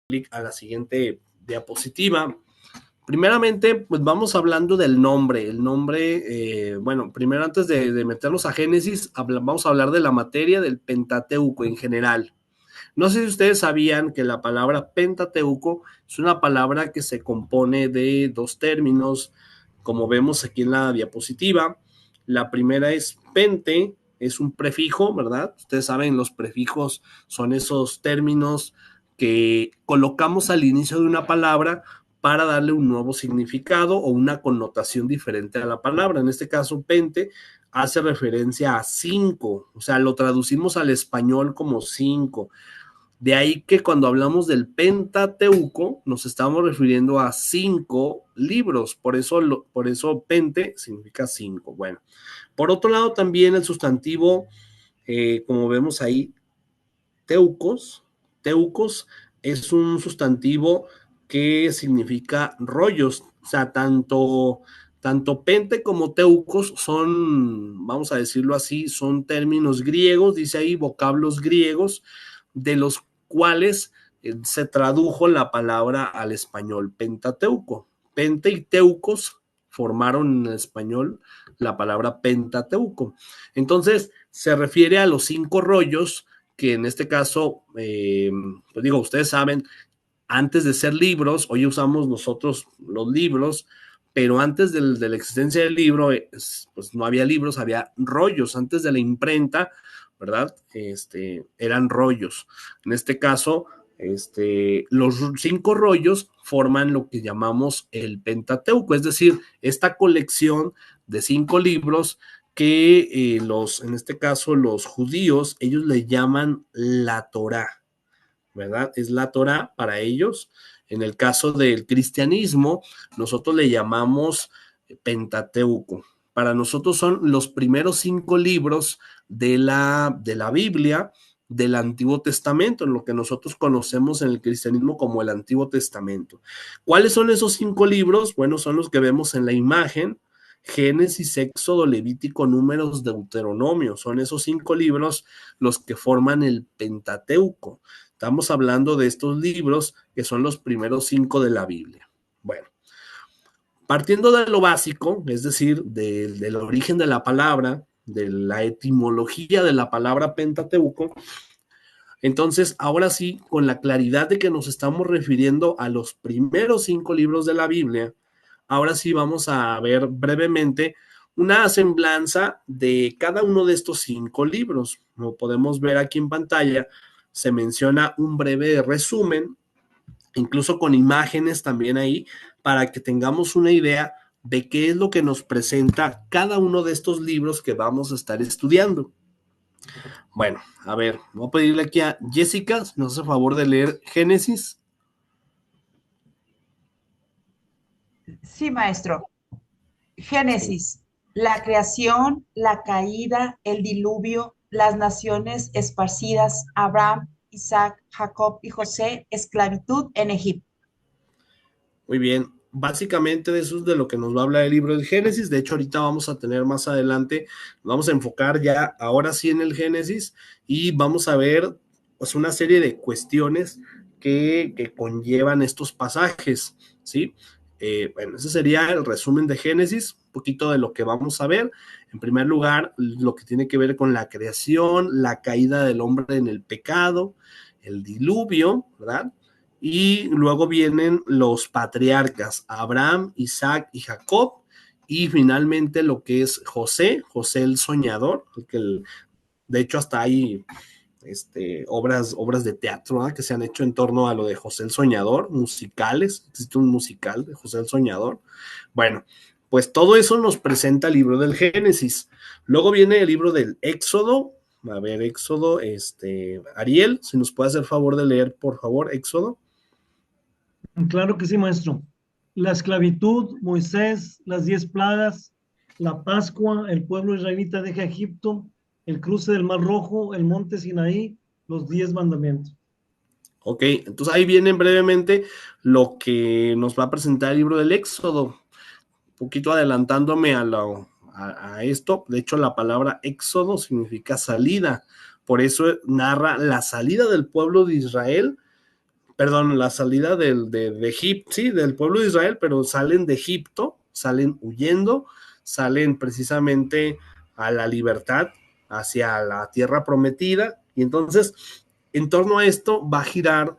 clic a la siguiente diapositiva. Primeramente, pues vamos hablando del nombre. El nombre, bueno, primero antes de meternos a Génesis, vamos a hablar de la materia del Pentateuco en general. No sé si ustedes sabían que la palabra Pentateuco es una palabra que se compone de dos términos, como vemos aquí en la diapositiva. La primera es pente, es un prefijo, ¿verdad? Ustedes saben, los prefijos son esos términos que colocamos al inicio de una palabra para darle un nuevo significado o una connotación diferente a la palabra. En este caso, pente hace referencia a cinco, o sea, lo traducimos al español como cinco. De ahí que cuando hablamos del Pentateuco nos estamos refiriendo a cinco libros, por eso pente significa cinco. Bueno, por otro lado también el sustantivo, como vemos ahí, teucos, teucos es un sustantivo que significa rollos, o sea, tanto pente como teucos son, vamos a decirlo así, son términos griegos, dice ahí vocablos griegos, de los cuales se tradujo la palabra al español Pentateuco. Pente y teucos formaron en español la palabra Pentateuco. Entonces, se refiere a los cinco rollos que en este caso, pues digo, ustedes saben, antes de ser libros, hoy usamos nosotros los libros, pero antes de la existencia del libro, pues no había libros, había rollos. Antes de la imprenta, ¿verdad? Eran rollos. En este caso, los cinco rollos forman lo que llamamos el Pentateuco, es decir, esta colección de cinco libros que en este caso, los judíos, ellos le llaman la Torá, ¿verdad? Es la Torá para ellos. En el caso del cristianismo, nosotros le llamamos Pentateuco. Para nosotros son los primeros cinco libros de la Biblia, del Antiguo Testamento, en lo que nosotros conocemos en el cristianismo como el Antiguo Testamento. ¿Cuáles son esos cinco libros? Bueno, son los que vemos en la imagen: Génesis, Éxodo, Levítico, Números, Deuteronomio. Son esos cinco libros los que forman el Pentateuco. Estamos hablando de estos libros que son los primeros cinco de la Biblia. Bueno, partiendo de lo básico, es decir, del origen de la palabra, de la etimología de la palabra Pentateuco, entonces ahora sí, con la claridad de que nos estamos refiriendo a los primeros cinco libros de la Biblia, ahora sí vamos a ver brevemente una semblanza de cada uno de estos cinco libros. Como podemos ver aquí en pantalla, se menciona un breve resumen, incluso con imágenes también ahí, para que tengamos una idea de qué es lo que nos presenta cada uno de estos libros que vamos a estar estudiando. Bueno, a ver, voy a pedirle aquí a Jessica, si nos hace favor de leer Génesis. Sí, maestro. Génesis, la creación, la caída, el diluvio, las naciones esparcidas, Abraham, Isaac, Jacob y José, esclavitud en Egipto. Muy bien, básicamente de eso es de lo que nos va a hablar el libro del Génesis. De hecho, ahorita vamos a tener más adelante, vamos a enfocar ya ahora sí en el Génesis y vamos a ver pues una serie de cuestiones que conllevan estos pasajes, ¿sí? Bueno, ese sería el resumen de Génesis, un poquito de lo que vamos a ver. En primer lugar, lo que tiene que ver con la creación, la caída del hombre en el pecado, el diluvio, ¿verdad? Y luego vienen los patriarcas, Abraham, Isaac y Jacob, y finalmente lo que es José, José el soñador, de hecho hasta hay obras de teatro, ¿eh?, que se han hecho en torno a lo de José el Soñador, musicales, existe un musical de José el Soñador. Bueno, pues todo eso nos presenta el libro del Génesis. Luego viene el libro del Éxodo. A ver, Éxodo, Ariel, si nos puede hacer favor de leer, por favor, Éxodo. Claro que sí, maestro. La esclavitud, Moisés, las 10 plagas, la Pascua, el pueblo israelita deja Egipto, el cruce del Mar Rojo, el monte Sinaí, los 10 mandamientos. Ok, entonces ahí viene brevemente lo que nos va a presentar el libro del Éxodo. Un poquito adelantándome a esto, de hecho la palabra Éxodo significa salida, por eso narra la salida del pueblo de Israel perdón, la salida de Egipto, sí, del pueblo de Israel, pero salen de Egipto, salen huyendo, salen precisamente a la libertad, hacia la tierra prometida, y entonces, en torno a esto va a girar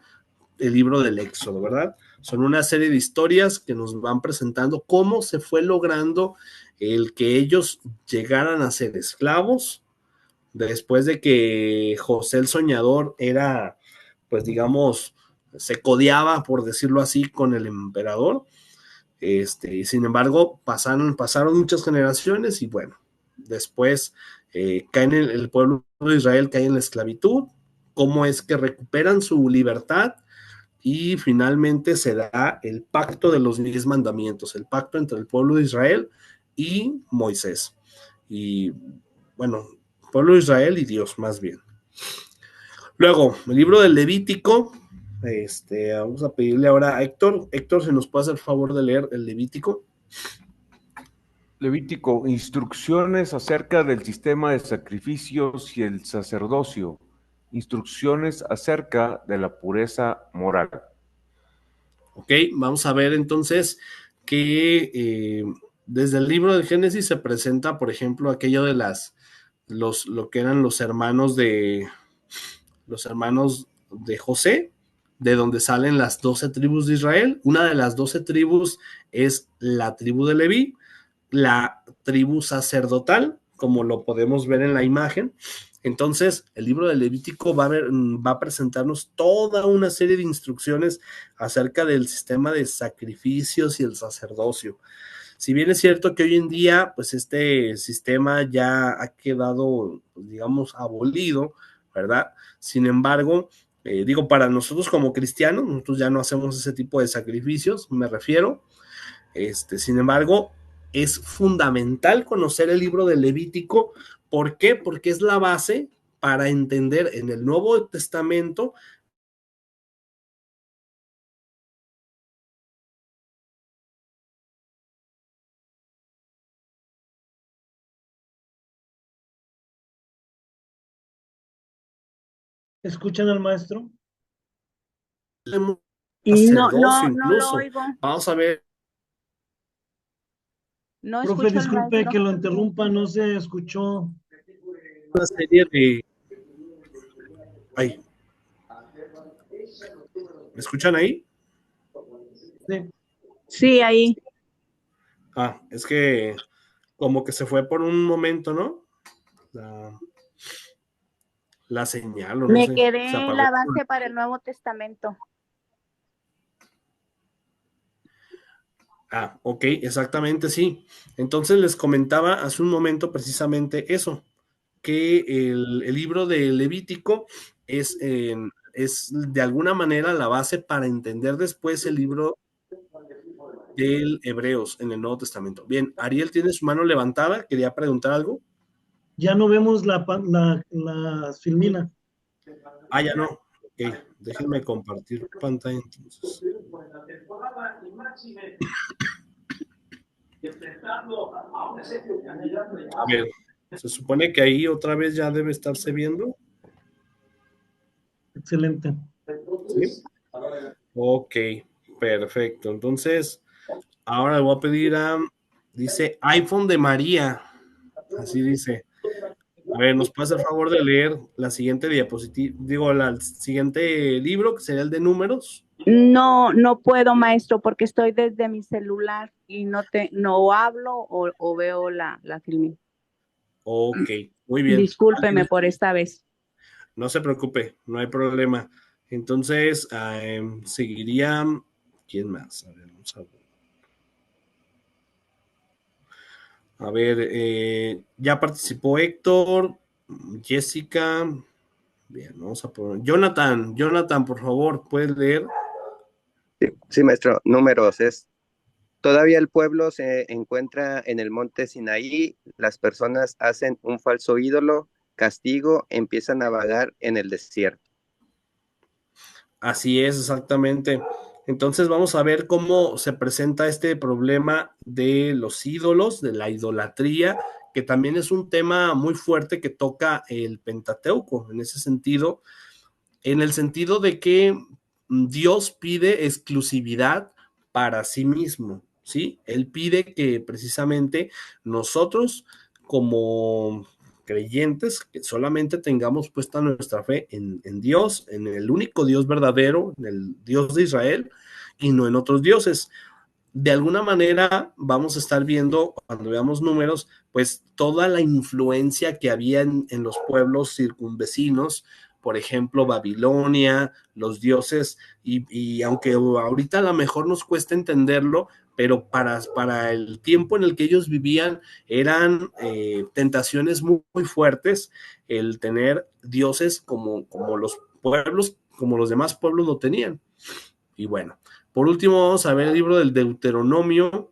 el libro del Éxodo, ¿verdad? Son una serie de historias que nos van presentando cómo se fue logrando el que ellos llegaran a ser esclavos, después de que José el Soñador era, pues digamos, se codeaba, por decirlo así, con el emperador. Sin embargo, pasaron muchas generaciones y bueno, después caen el pueblo de Israel cae en la esclavitud, cómo es que recuperan su libertad y finalmente se da el pacto de los 10 mandamientos, el pacto entre el pueblo de Israel y Moisés. Y bueno, pueblo de Israel y Dios más bien. Luego, el libro del Levítico, vamos a pedirle ahora a Héctor. Héctor, ¿se nos puede hacer el favor de leer el Levítico? Levítico, instrucciones acerca del sistema de sacrificios y el sacerdocio. Instrucciones acerca de la pureza moral. Ok, vamos a ver entonces que desde el libro de Génesis se presenta, por ejemplo, aquello de lo que eran los hermanos de José, de donde salen las 12 tribus de Israel. Una de las 12 tribus es la tribu de Leví, la tribu sacerdotal, como lo podemos ver en la imagen. Entonces, el libro de Levítico va a presentarnos toda una serie de instrucciones acerca del sistema de sacrificios y el sacerdocio. Si bien es cierto que hoy en día, pues este sistema ya ha quedado, pues, digamos, abolido, ¿verdad? Sin embargo, digo, para nosotros como cristianos, nosotros ya no hacemos ese tipo de sacrificios, me refiero. Sin embargo, es fundamental conocer el libro de Levítico. ¿Por qué? Porque es la base para entender en el Nuevo Testamento. ¿Escuchan al maestro? Sacerdocio No lo incluso. oigo. Vamos a ver No Profe, escucho al disculpe maestro. que lo interrumpa, no se escuchó. una serie de... Ay, ¿me escuchan ahí? Sí. Sí, ahí. Es que como que se fue por un momento, ¿no? La señal, o no Me sé, se quedé en apagó. la base para el Nuevo Testamento. Ok, exactamente, sí. Entonces les comentaba hace un momento precisamente eso, que el libro de Levítico es de alguna manera la base para entender después el libro del Hebreos en el Nuevo Testamento. Bien, Ariel tiene su mano levantada, quería preguntar algo. Ya no vemos la filmina. Ya no. Ok, déjenme compartir pantalla entonces. A ver, se supone que ahí otra vez ya debe estarse viendo. Excelente. ¿Sí? Ok, perfecto. Entonces, ahora le voy a pedir dice iPhone de María. Así dice. A ver, ¿nos puede hacer el favor de leer la siguiente diapositiva? Digo, el siguiente libro, que sería el de números. No puedo, maestro, porque estoy desde mi celular y no hablo o veo la filmina. Ok, muy bien. Discúlpeme por esta vez. No se preocupe, no hay problema. Entonces, seguiría. ¿Quién más? A ver, vamos a ver. A ver, ya participó Héctor, Jessica. Bien, vamos a poner. Jonathan, por favor, ¿puedes leer? Sí, maestro, números es. Todavía el pueblo se encuentra en el monte Sinaí, las personas hacen un falso ídolo, castigo, empiezan a vagar en el desierto. Así es, exactamente. Entonces vamos a ver cómo se presenta este problema de los ídolos, de la idolatría, que también es un tema muy fuerte que toca el Pentateuco en ese sentido, en el sentido de que Dios pide exclusividad para sí mismo, ¿sí? Él pide que precisamente nosotros como creyentes que solamente tengamos puesta nuestra fe en Dios, en el único Dios verdadero, en el Dios de Israel y no en otros dioses. De alguna manera vamos a estar viendo, cuando veamos números, pues toda la influencia que había en los pueblos circunvecinos, por ejemplo, Babilonia, los dioses, y aunque ahorita a lo mejor nos cuesta entenderlo, pero para el tiempo en el que ellos vivían eran tentaciones muy fuertes el tener dioses como los pueblos, como los demás pueblos lo tenían. Y bueno, por último vamos a ver el libro del Deuteronomio,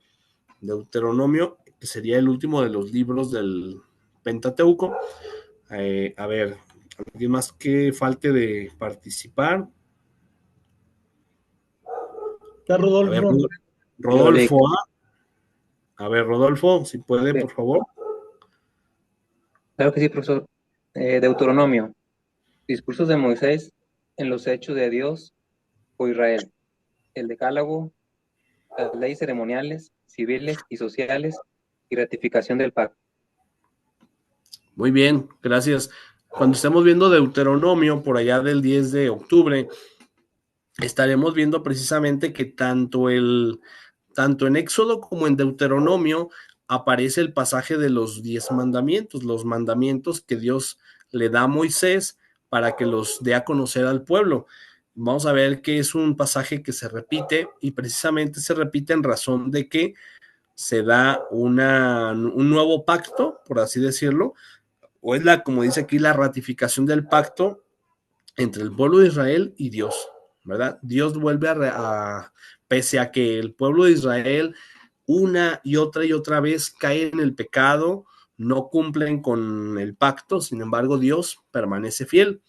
que sería el último de los libros del Pentateuco. A ver, ¿alguien más que falte de participar? Está A ver, Rodolfo. Yo, Lick. Rodolfo. A ver, Rodolfo, si puede, Sí, por favor. claro que sí, profesor. Deuteronomio, discursos de Moisés en los hechos de Dios o Israel, el decálogo, las leyes ceremoniales, civiles y sociales y ratificación del pacto. Muy bien, gracias. Cuando estemos viendo Deuteronomio, por allá del 10 de octubre, estaremos viendo precisamente que tanto en Éxodo como en Deuteronomio aparece el pasaje de los 10 mandamientos, los mandamientos que Dios le da a Moisés para que los dé a conocer al pueblo. Vamos a ver que es un pasaje que se repite y precisamente se repite en razón de que se da un nuevo pacto, por así decirlo, o es como dice aquí, la ratificación del pacto entre el pueblo de Israel y Dios, ¿verdad? Dios vuelve pese a que el pueblo de Israel una y otra vez cae en el pecado, no cumplen con el pacto, sin embargo Dios permanece fiel.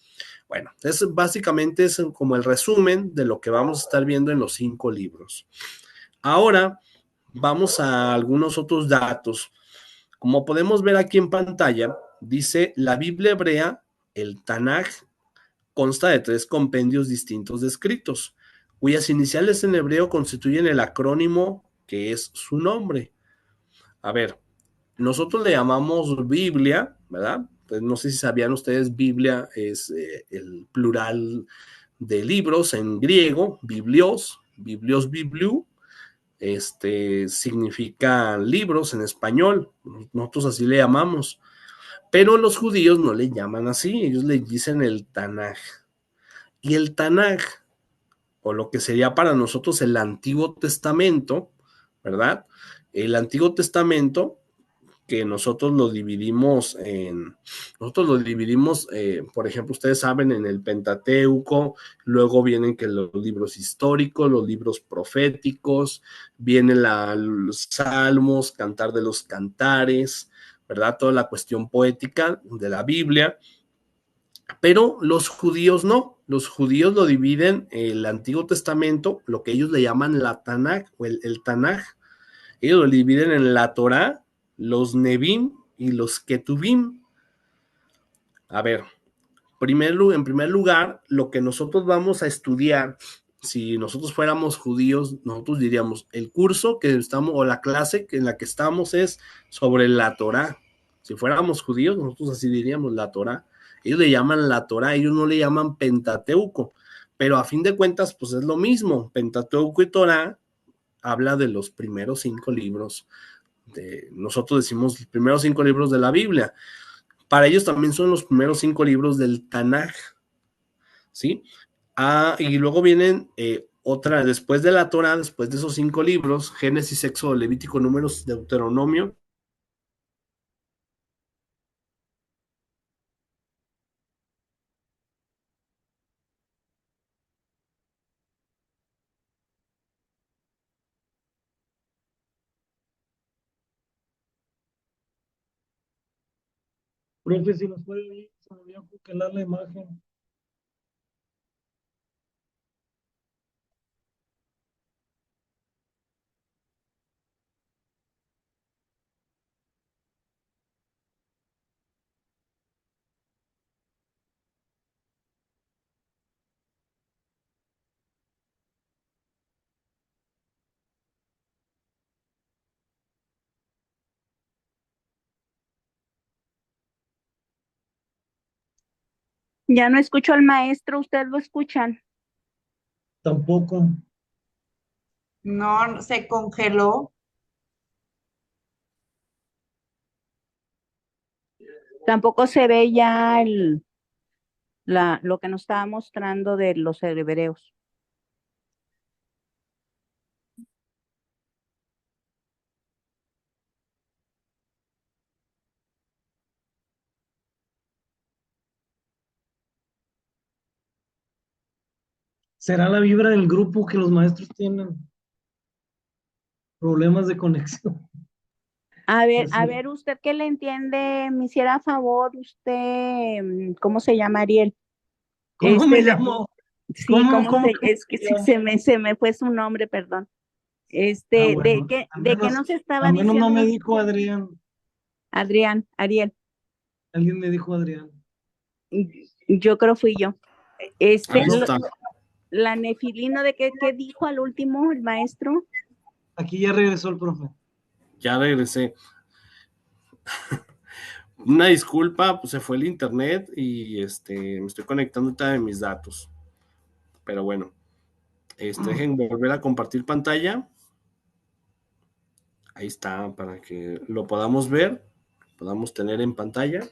Bueno, básicamente es como el resumen de lo que vamos a estar viendo en los 5 libros. Ahora vamos a algunos otros datos. Como podemos ver aquí en pantalla, dice la Biblia hebrea, el Tanaj, consta de 3 compendios distintos de escritos, cuyas iniciales en hebreo constituyen el acrónimo que es su nombre. A ver, nosotros le llamamos Biblia, ¿verdad? Pues no sé si sabían ustedes, Biblia es el plural de libros en griego, bibliou, significa libros en español, nosotros así le llamamos, pero los judíos no le llaman así, ellos le dicen el Tanaj. Y el Tanaj, o lo que sería para nosotros el Antiguo Testamento, ¿verdad? El Antiguo Testamento, que nosotros lo dividimos, por ejemplo, ustedes saben, en el Pentateuco, luego vienen que los libros históricos, los libros proféticos, vienen los salmos, cantar de los cantares, ¿verdad? Toda la cuestión poética de la Biblia. Pero los judíos no, los judíos lo dividen el Antiguo Testamento, lo que ellos le llaman la Tanaj o el Tanaj, ellos lo dividen en la Torá, los Nebim y los Ketubim. A ver, en primer lugar, lo que nosotros vamos a estudiar, si nosotros fuéramos judíos, nosotros diríamos, el curso que estamos, o la clase en la que estamos es sobre la Torá. Si fuéramos judíos, nosotros así diríamos la Torá. Ellos le llaman la Torá, ellos no le llaman Pentateuco, pero a fin de cuentas, pues es lo mismo. Pentateuco y Torá habla de los primeros 5 libros. Nosotros decimos los primeros 5 libros de la Biblia. Para ellos también son los primeros 5 libros del Tanaj, ¿sí? Y luego vienen después de la Torah, después de esos 5 libros, Génesis, Éxodo, Levítico, Números, Deuteronomio. Profe, si nos puede oír, se me olvidó congelar la imagen. Ya no escucho al maestro, ¿ustedes lo escuchan? Tampoco. No, se congeló. Tampoco se ve ya lo que nos estaba mostrando de los hebreos. ¿Será la vibra del grupo que los maestros tienen problemas de conexión? A Así. ver, usted que le entiende, me hiciera favor, usted, ¿cómo se llama Ariel? ¿Cómo me llamo? Sí, ¿Cómo es que me llamo? se me fue su nombre, perdón. Bueno, ¿De qué nos estaba al menos no diciendo me dijo Adrián. Adrián, Ariel? Alguien me dijo Adrián. Yo creo fui yo. Ahí está. La nefilino de qué dijo al último el maestro. Aquí ya regresó el profe. Ya regresé. Una disculpa, pues se fue el internet y me estoy conectando ahorita de mis datos. Pero bueno, dejen volver a compartir pantalla. Ahí está, para que lo podamos ver, podamos tener en pantalla.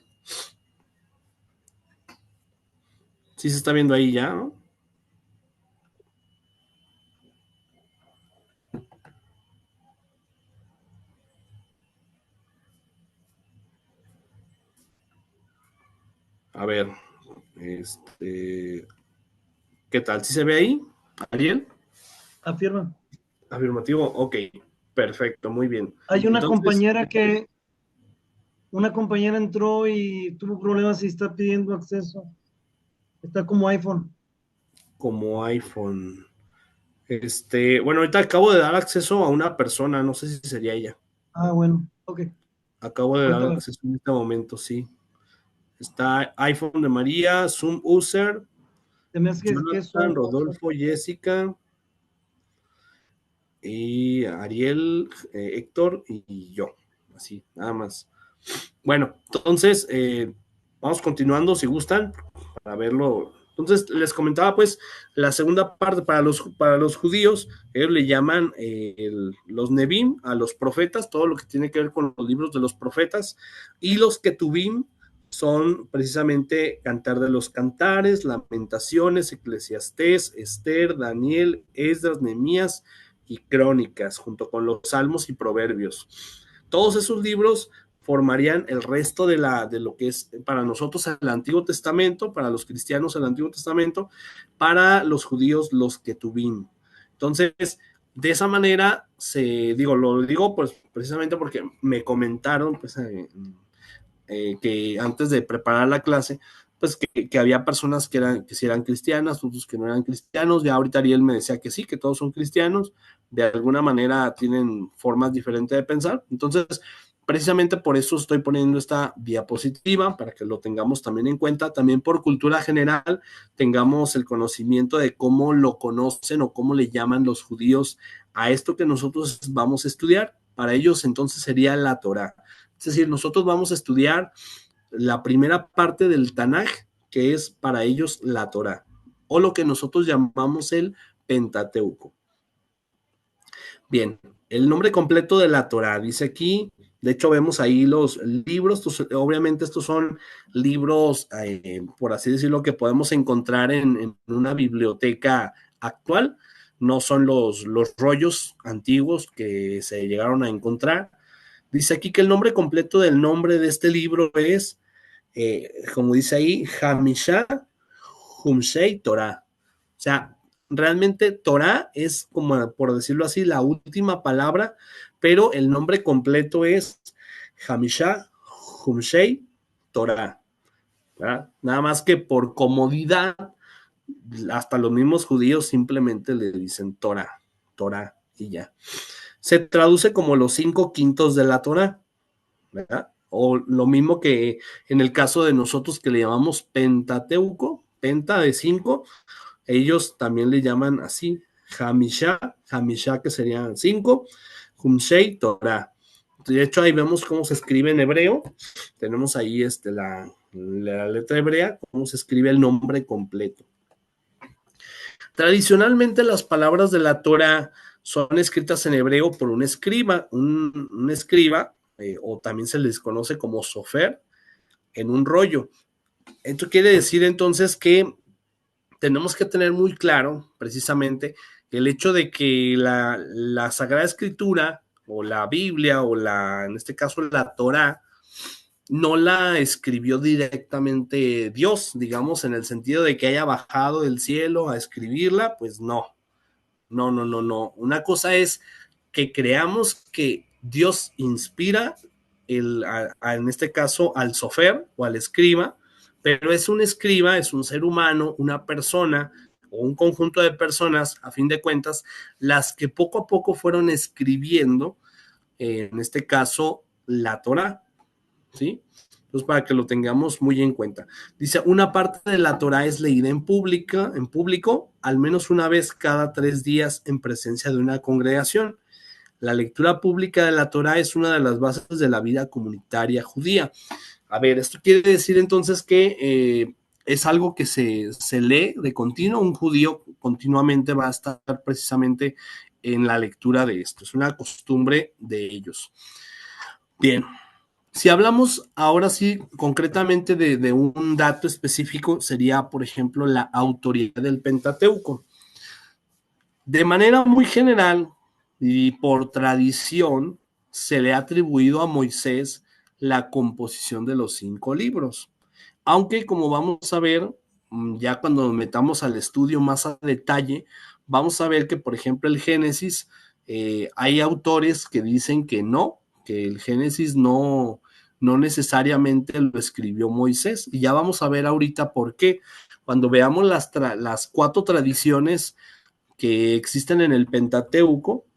Sí se está viendo ahí ya, ¿no? A ver, ¿qué tal? ¿Sí se ve ahí, Ariel? Afirma. Afirmativo, ok, perfecto, muy bien. Hay una Entonces, una compañera entró y tuvo problemas y está pidiendo acceso. Está como iPhone. como iPhone. Bueno, ahorita acabo de dar acceso a una persona, no sé si sería ella. Ah, bueno, ok. Acabo de dar Ahorita acceso en este momento, sí. Está iPhone de María, Zoom User, se me hace que es Jonathan, Rodolfo, Jessica, y Ariel, Héctor y yo. Así, nada más. Bueno, entonces, vamos continuando si gustan, para verlo. Entonces, les comentaba pues la segunda parte para los judíos, ellos le llaman los Nebim a los profetas, todo lo que tiene que ver con los libros de los profetas, y los Ketubim son precisamente Cantar de los Cantares, Lamentaciones, Eclesiastés, Esther, Daniel, Esdras, Nehemías y Crónicas, junto con los Salmos y Proverbios. Todos esos libros formarían el resto de lo que es para nosotros el Antiguo Testamento, para los cristianos el Antiguo Testamento, para los judíos los Ketubim. Entonces, de esa manera, lo digo pues precisamente porque me comentaron pues, que antes de preparar la clase, pues que había personas que sí eran cristianas, otros que no eran cristianos. Ya ahorita Ariel me decía que sí, que todos son cristianos, de alguna manera tienen formas diferentes de pensar. Entonces, precisamente por eso estoy poniendo esta diapositiva, para que lo tengamos también en cuenta, también por cultura general, tengamos el conocimiento de cómo lo conocen o cómo le llaman los judíos a esto que nosotros vamos a estudiar. Para ellos entonces sería la Torá. Es decir, nosotros vamos a estudiar la primera parte del Tanaj, que es para ellos la Torá, o lo que nosotros llamamos el Pentateuco. Bien, el nombre completo de la Torá, dice aquí, de hecho vemos ahí los libros, obviamente estos son libros, por así decirlo, que podemos encontrar en una biblioteca actual, no son los rollos antiguos que se llegaron a encontrar. Dice aquí que el nombre completo del nombre de este libro es, como dice ahí, Hamishah Humshei Torah. O sea, realmente Torah es, como por decirlo así, la última palabra, pero el nombre completo es Hamishah Humshei Torah. ¿Verdad? Nada más que por comodidad, hasta los mismos judíos simplemente le dicen Torah, Torah y ya. Se traduce como los 5 quintos de la Torah, ¿verdad? O lo mismo que en el caso de nosotros que le llamamos Pentateuco, penta de 5, ellos también le llaman así, Hamishah que serían 5, Humshei Torah. De hecho, ahí vemos cómo se escribe en hebreo. Tenemos ahí la letra hebrea, cómo se escribe el nombre completo. Tradicionalmente las palabras de la Torá son escritas en hebreo por un escriba, un escriba, o también se les conoce como sofer, en un rollo. Esto quiere decir entonces que tenemos que tener muy claro precisamente el hecho de que la Sagrada Escritura o la Biblia o en este caso la Torá, no la escribió directamente Dios, digamos, en el sentido de que haya bajado del cielo a escribirla, pues no. No. Una cosa es que creamos que Dios inspira en este caso al sofer o al escriba, pero es un escriba, es un ser humano, una persona o un conjunto de personas, a fin de cuentas, las que poco a poco fueron escribiendo, en este caso, la Torá, ¿sí? Entonces, para que lo tengamos muy en cuenta. Dice, una parte de la Torá es leída en público, al menos una vez cada 3 días en presencia de una congregación. La lectura pública de la Torá es una de las bases de la vida comunitaria judía. A ver, esto quiere decir entonces que es algo que se lee de continuo. Un judío continuamente va a estar precisamente en la lectura de esto. Es una costumbre de ellos. Bien. Si hablamos ahora sí concretamente de un dato específico, sería, por ejemplo, la autoría del Pentateuco. De manera muy general y por tradición, se le ha atribuido a Moisés la composición de los 5 libros. Aunque, como vamos a ver, ya cuando nos metamos al estudio más a detalle, vamos a ver que, por ejemplo, el Génesis, hay autores que dicen que no, que el Génesis no necesariamente lo escribió Moisés. Y ya vamos a ver ahorita por qué. Cuando veamos las 4 tradiciones que existen en el Pentateuco,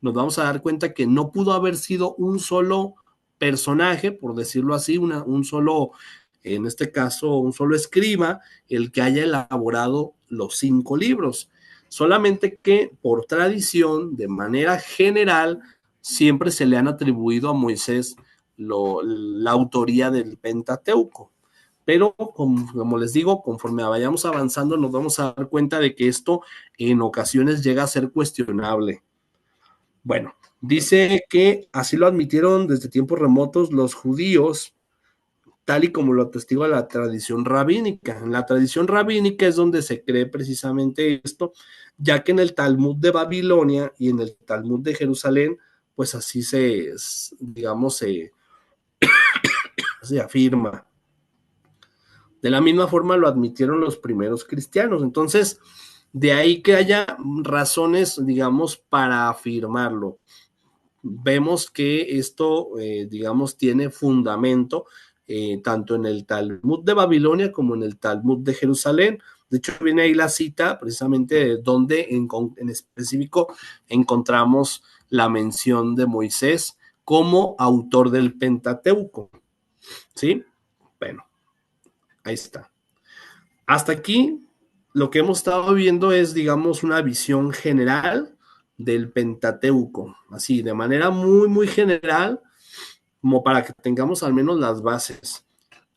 nos vamos a dar cuenta que no pudo haber sido un solo personaje, por decirlo así, un solo, en este caso, un solo escriba, el que haya elaborado los 5 libros. Solamente que por tradición, de manera general, siempre se le han atribuido a Moisés la autoría del Pentateuco. Pero, como les digo, conforme vayamos avanzando, nos vamos a dar cuenta de que esto en ocasiones llega a ser cuestionable. Bueno, dice que así lo admitieron desde tiempos remotos los judíos, tal y como lo atestigua la tradición rabínica. En la tradición rabínica es donde se cree precisamente esto, ya que en el Talmud de Babilonia y en el Talmud de Jerusalén, pues así digamos, se afirma. De la misma forma lo admitieron los primeros cristianos. Entonces, de ahí que haya razones, digamos, para afirmarlo. Vemos que esto, digamos, tiene fundamento tanto en el Talmud de Babilonia como en el Talmud de Jerusalén. De hecho, viene ahí la cita precisamente de donde en específico encontramos la mención de Moisés como autor del Pentateuco. ¿Sí? Bueno, ahí está. Hasta aquí lo que hemos estado viendo es, digamos, una visión general del Pentateuco, así, de manera muy, muy general, como para que tengamos al menos las bases.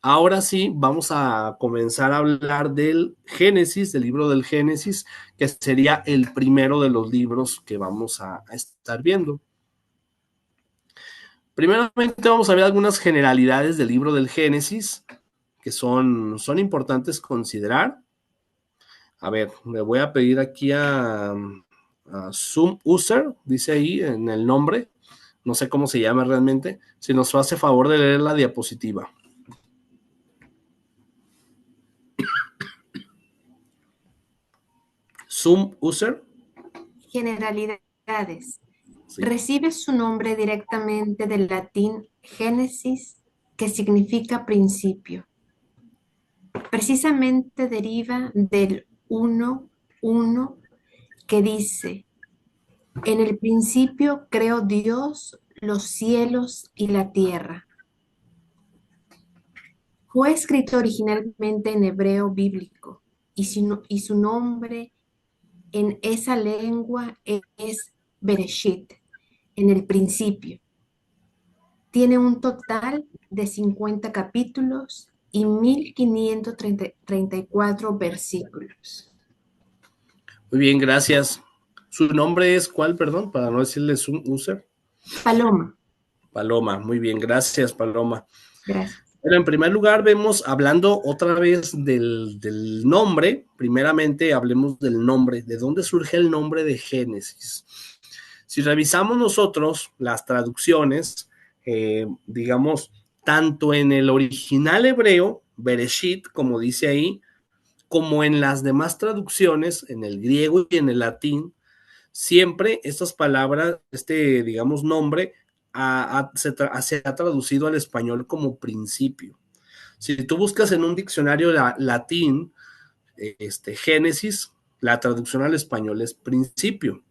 Ahora sí, vamos a comenzar a hablar del Génesis, del libro del Génesis, que sería el primero de los libros que vamos a estar viendo. Primeramente vamos a ver algunas generalidades del libro del Génesis, que son importantes considerar. A ver, le voy a pedir aquí a Zoom User, dice ahí en el nombre, no sé cómo se llama realmente, si nos hace favor de leer la diapositiva. Zoom User. Generalidades. Sí. Recibe su nombre directamente del latín Génesis, que significa principio. Precisamente deriva del 1:1 que dice: en el principio creó Dios los cielos y la tierra. Fue escrito originalmente en hebreo bíblico y su nombre en esa lengua es Bereshit, en el principio. Tiene un total de 50 capítulos y 1534 versículos. Muy bien, gracias. ¿Su nombre es cuál, perdón, para no decirles un user? Paloma. Paloma, muy bien, gracias, Paloma. Gracias. Bueno, en primer lugar, vemos, hablando otra vez del nombre, primeramente hablemos del nombre, de dónde surge el nombre de Génesis. Si revisamos nosotros las traducciones, digamos, tanto en el original hebreo, Bereshit, como dice ahí, como en las demás traducciones, en el griego y en el latín, siempre estas palabras, digamos, nombre, se ha traducido al español como principio. Si tú buscas en un diccionario latín, Génesis, la traducción al español es principio.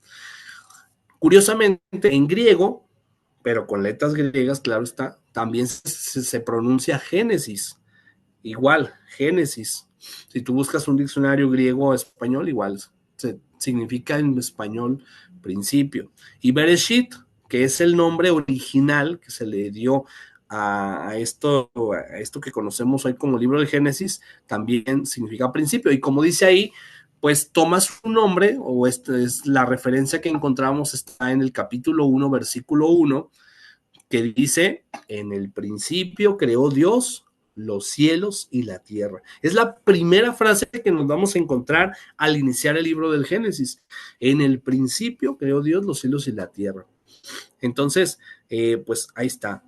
Curiosamente, en griego, pero con letras griegas, claro está, también se pronuncia Génesis. Igual, Génesis. Si tú buscas un diccionario griego o español, igual significa en español principio. Y Bereshit, que es el nombre original que se le dio a esto que conocemos hoy como libro de Génesis, también significa principio. Y como dice ahí, pues toma su nombre, o esta es la referencia que encontramos, está en el capítulo 1, versículo 1, que dice: en el principio creó Dios los cielos y la tierra. Es la primera frase que nos vamos a encontrar al iniciar el libro del Génesis. En el principio creó Dios los cielos y la tierra. Entonces, pues ahí está.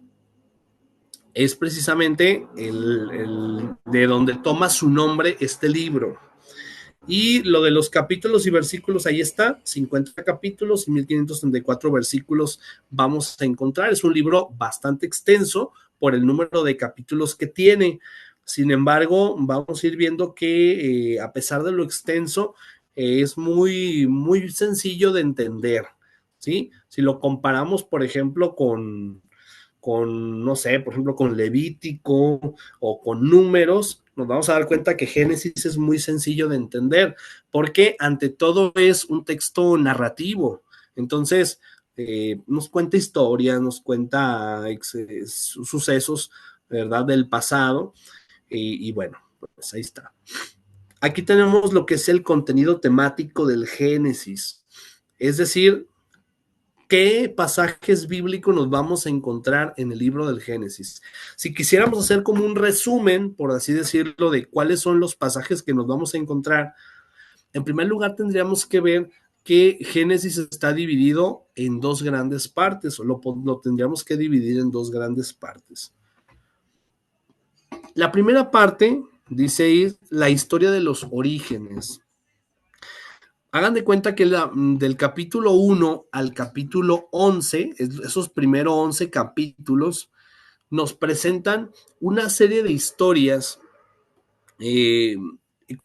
Es precisamente de donde toma su nombre este libro. Y lo de los capítulos y versículos, ahí está, 50 capítulos y 1534 versículos vamos a encontrar. Es un libro bastante extenso por el número de capítulos que tiene. Sin embargo, vamos a ir viendo que a pesar de lo extenso, es muy, muy sencillo de entender, ¿sí? Si lo comparamos, por ejemplo, no sé, por ejemplo, con Levítico o con Números, nos vamos a dar cuenta que Génesis es muy sencillo de entender, porque ante todo es un texto narrativo. Entonces, nos cuenta historias, nos cuenta sucesos, ¿verdad?, del pasado, y bueno, pues ahí está. Aquí tenemos lo que es el contenido temático del Génesis, es decir, ¿qué pasajes bíblicos nos vamos a encontrar en el libro del Génesis? Si quisiéramos hacer como un resumen, por así decirlo, de cuáles son los pasajes que nos vamos a encontrar, en primer lugar tendríamos que ver que Génesis está dividido en dos grandes partes, o lo tendríamos que dividir en dos grandes partes. La primera parte dice la historia de los orígenes. Hagan de cuenta que del capítulo 1 al capítulo 11, esos primeros 11 capítulos, nos presentan una serie de historias.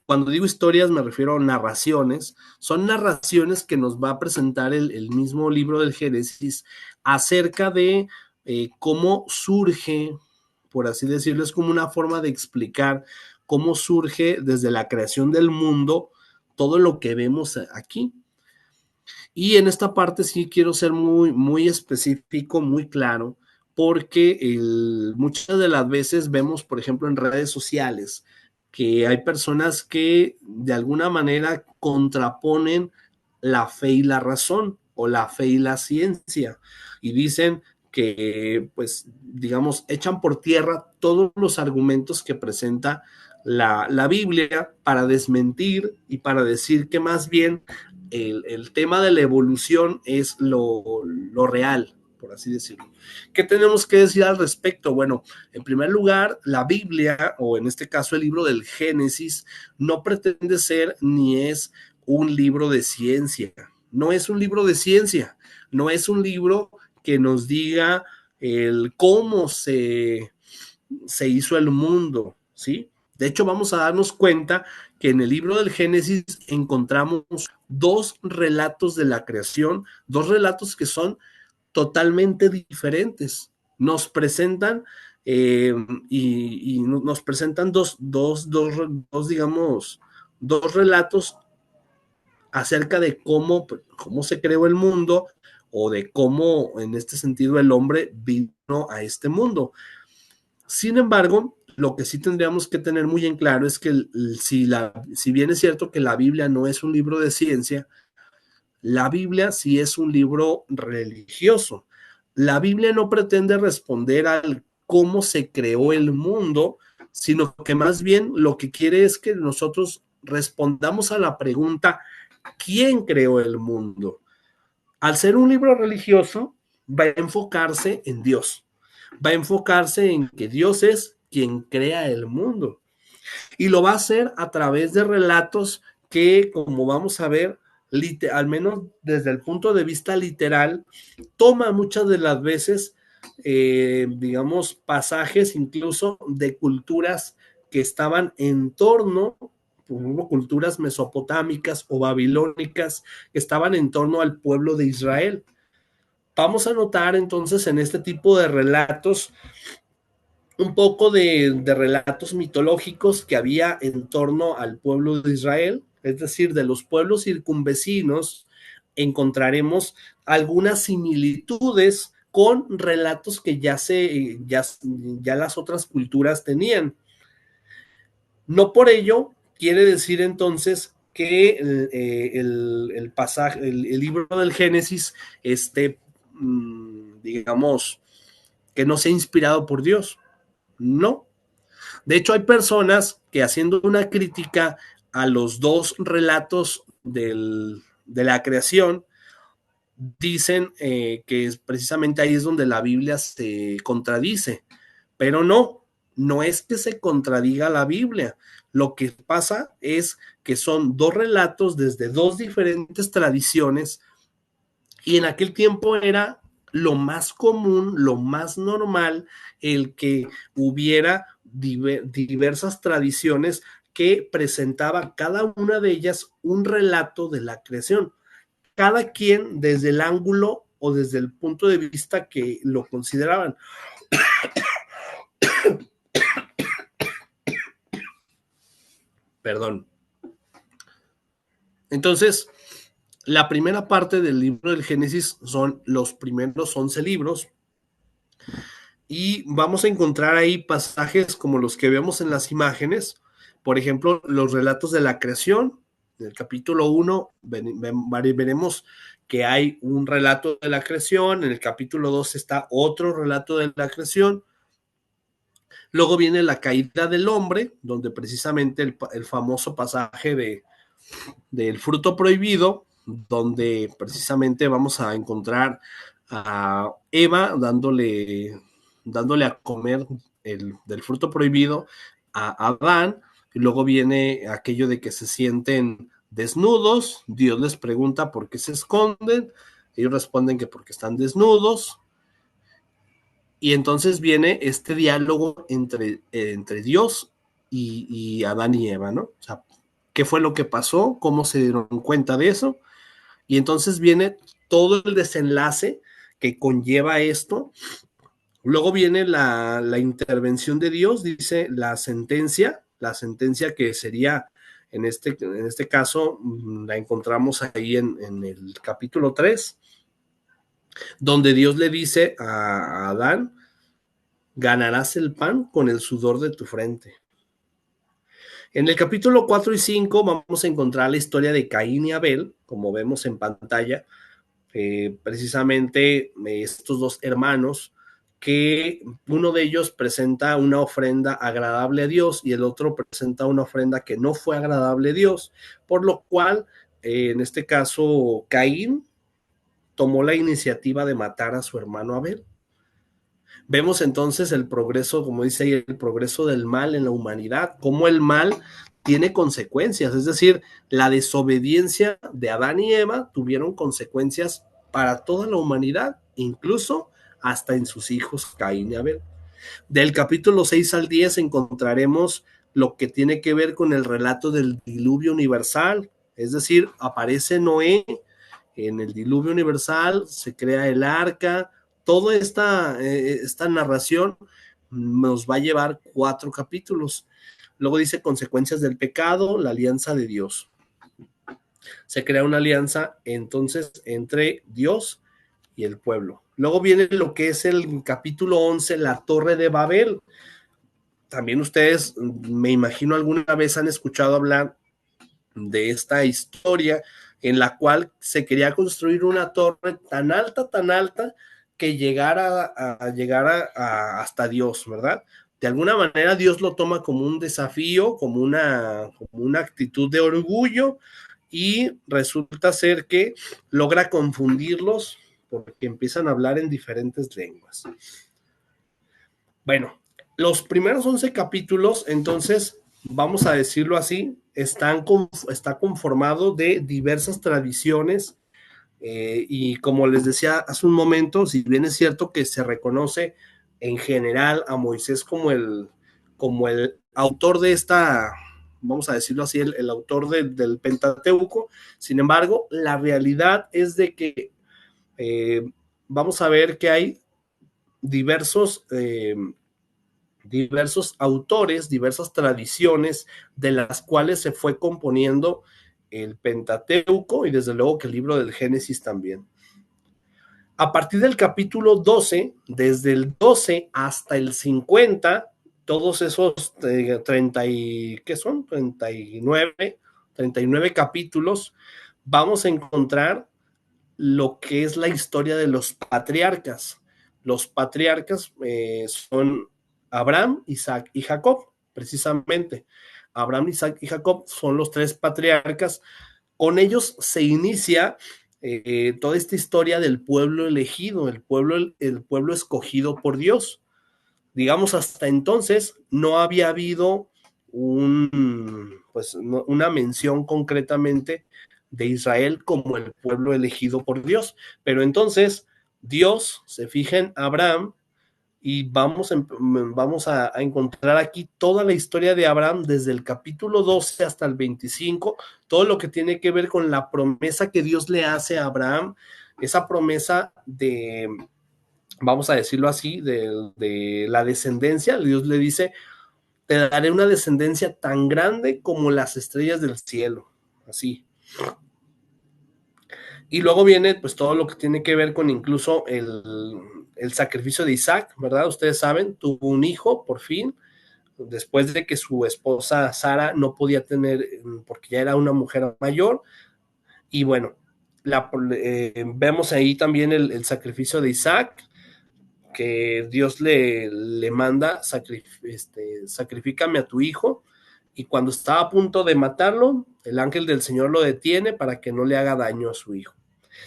Cuando digo historias me refiero a narraciones. Son narraciones que nos va a presentar el mismo libro del Génesis acerca de cómo surge, por así decirlo, es como una forma de explicar cómo surge desde la creación del mundo todo lo que vemos aquí. Y en esta parte sí quiero ser muy, muy específico, muy claro, porque muchas de las veces vemos, por ejemplo, en redes sociales, que hay personas que de alguna manera contraponen la fe y la razón, o la fe y la ciencia, y dicen que, pues, digamos, echan por tierra todos los argumentos que presenta la Biblia para desmentir y para decir que más bien el tema de la evolución es lo real, por así decirlo. ¿Qué tenemos que decir al respecto? Bueno, en primer lugar, la Biblia, o en este caso el libro del Génesis, no pretende ser ni es un libro de ciencia. No es un libro de ciencia, no es un libro que nos diga cómo se hizo el mundo, ¿sí? De hecho, vamos a darnos cuenta que en el libro del Génesis encontramos dos relatos de la creación, dos relatos que son totalmente diferentes. Nos presentan y nos presentan digamos, dos relatos acerca de cómo se creó el mundo, o de cómo, en este sentido, el hombre vino a este mundo. Sin embargo, lo que sí tendríamos que tener muy en claro es que si bien es cierto que la Biblia no es un libro de ciencia, la Biblia sí es un libro religioso. La Biblia no pretende responder al cómo se creó el mundo, sino que más bien lo que quiere es que nosotros respondamos a la pregunta, ¿quién creó el mundo? Al ser un libro religioso, va a enfocarse en Dios, va a enfocarse en que Dios es quien crea el mundo. Y lo va a hacer a través de relatos que, como vamos a ver, al menos desde el punto de vista literal, toma muchas de las veces, digamos, pasajes incluso de culturas que estaban en torno, por ejemplo, culturas mesopotámicas o babilónicas que estaban en torno al pueblo de Israel. Vamos a notar entonces en este tipo de relatos un poco de relatos mitológicos que había en torno al pueblo de Israel, es decir, de los pueblos circunvecinos, encontraremos algunas similitudes con relatos que ya las otras culturas tenían. No por ello quiere decir entonces que el pasaje, el libro del Génesis digamos, que no sea inspirado por Dios. No. De hecho, hay personas que haciendo una crítica a los dos relatos de la creación, dicen que precisamente ahí es donde la Biblia se contradice, pero no es que se contradiga la Biblia. Lo que pasa es que son dos relatos desde dos diferentes tradiciones y en aquel tiempo era lo más común, lo más normal, el que hubiera diversas tradiciones que presentaba cada una de ellas un relato de la creación. Cada quien desde el ángulo o desde el punto de vista que lo consideraban. Perdón. Entonces, la primera parte del libro del Génesis son los primeros 11 libros y vamos a encontrar ahí pasajes como los que vemos en las imágenes, por ejemplo, los relatos de la creación. En el capítulo 1 veremos que hay un relato de la creación, en el capítulo 2 está otro relato de la creación, luego viene la caída del hombre, donde precisamente el famoso pasaje del fruto prohibido, donde precisamente vamos a encontrar a Eva dándole a comer del fruto prohibido a Adán, y luego viene aquello de que se sienten desnudos, Dios les pregunta por qué se esconden, ellos responden que porque están desnudos, y entonces viene este diálogo entre Dios y Adán y Eva, ¿no? O sea, ¿qué fue lo que pasó? ¿Cómo se dieron cuenta de eso? Y entonces viene todo el desenlace que conlleva esto. Luego viene la intervención de Dios, dice la sentencia que sería, en este caso, la encontramos ahí en el capítulo 3, donde Dios le dice a Adán, ganarás el pan con el sudor de tu frente. En el capítulo 4 y 5 vamos a encontrar la historia de Caín y Abel, como vemos en pantalla, precisamente estos dos hermanos, que uno de ellos presenta una ofrenda agradable a Dios y el otro presenta una ofrenda que no fue agradable a Dios, por lo cual, en este caso, Caín tomó la iniciativa de matar a su hermano Abel. Vemos entonces el progreso, como dice ahí, el progreso del mal en la humanidad, cómo el mal tiene consecuencias, es decir, la desobediencia de Adán y Eva tuvieron consecuencias para toda la humanidad, incluso hasta en sus hijos Caín y Abel. Del capítulo 6 al 10 encontraremos lo que tiene que ver con el relato del diluvio universal, es decir, aparece Noé en el diluvio universal, se crea el arca, toda esta narración nos va a llevar 4 capítulos. Luego dice consecuencias del pecado, la alianza de Dios. Se crea una alianza entonces entre Dios y el pueblo. Luego viene lo que es el capítulo 11, la Torre de Babel. también ustedes, me imagino, alguna vez han escuchado hablar de esta historia en la cual se quería construir una torre tan alta, que llegara hasta Dios, ¿verdad? De alguna manera Dios lo toma como un desafío, como una actitud de orgullo, y resulta ser que logra confundirlos porque empiezan a hablar en diferentes lenguas. Bueno, los primeros 11 capítulos, entonces, vamos a decirlo así, está conformado de diversas tradiciones, y como les decía hace un momento, si bien es cierto que se reconoce en general a Moisés como el autor de esta, vamos a decirlo así, el autor del Pentateuco, sin embargo, la realidad es de que vamos a ver que hay diversos autores, diversas tradiciones de las cuales se fue componiendo el Pentateuco, y desde luego que el libro del Génesis también. A partir del capítulo 12, desde el 12 hasta el 50, todos esos 39 capítulos, vamos a encontrar lo que es la historia de los patriarcas. Los patriarcas son Abraham, Isaac y Jacob, precisamente. Abraham, Isaac y Jacob son los 3 patriarcas. Con ellos se inicia toda esta historia del pueblo elegido, el pueblo escogido por Dios. Digamos, hasta entonces no había habido una mención concretamente de Israel como el pueblo elegido por Dios. Pero entonces Dios se fija en Abraham, y vamos a encontrar aquí toda la historia de Abraham desde el capítulo 12 hasta el 25, todo lo que tiene que ver con la promesa que Dios le hace a Abraham, esa promesa de, vamos a decirlo así, de la descendencia. Dios le dice: te daré una descendencia tan grande como las estrellas del cielo, así. Y luego viene pues todo lo que tiene que ver con incluso el sacrificio de Isaac, ¿verdad? Ustedes saben, tuvo un hijo por fin, después de que su esposa Sara no podía tener, porque ya era una mujer mayor. Y bueno, vemos ahí también el sacrificio de Isaac, que Dios le manda: sacrifícame a tu hijo. Y cuando estaba a punto de matarlo, el ángel del Señor lo detiene para que no le haga daño a su hijo.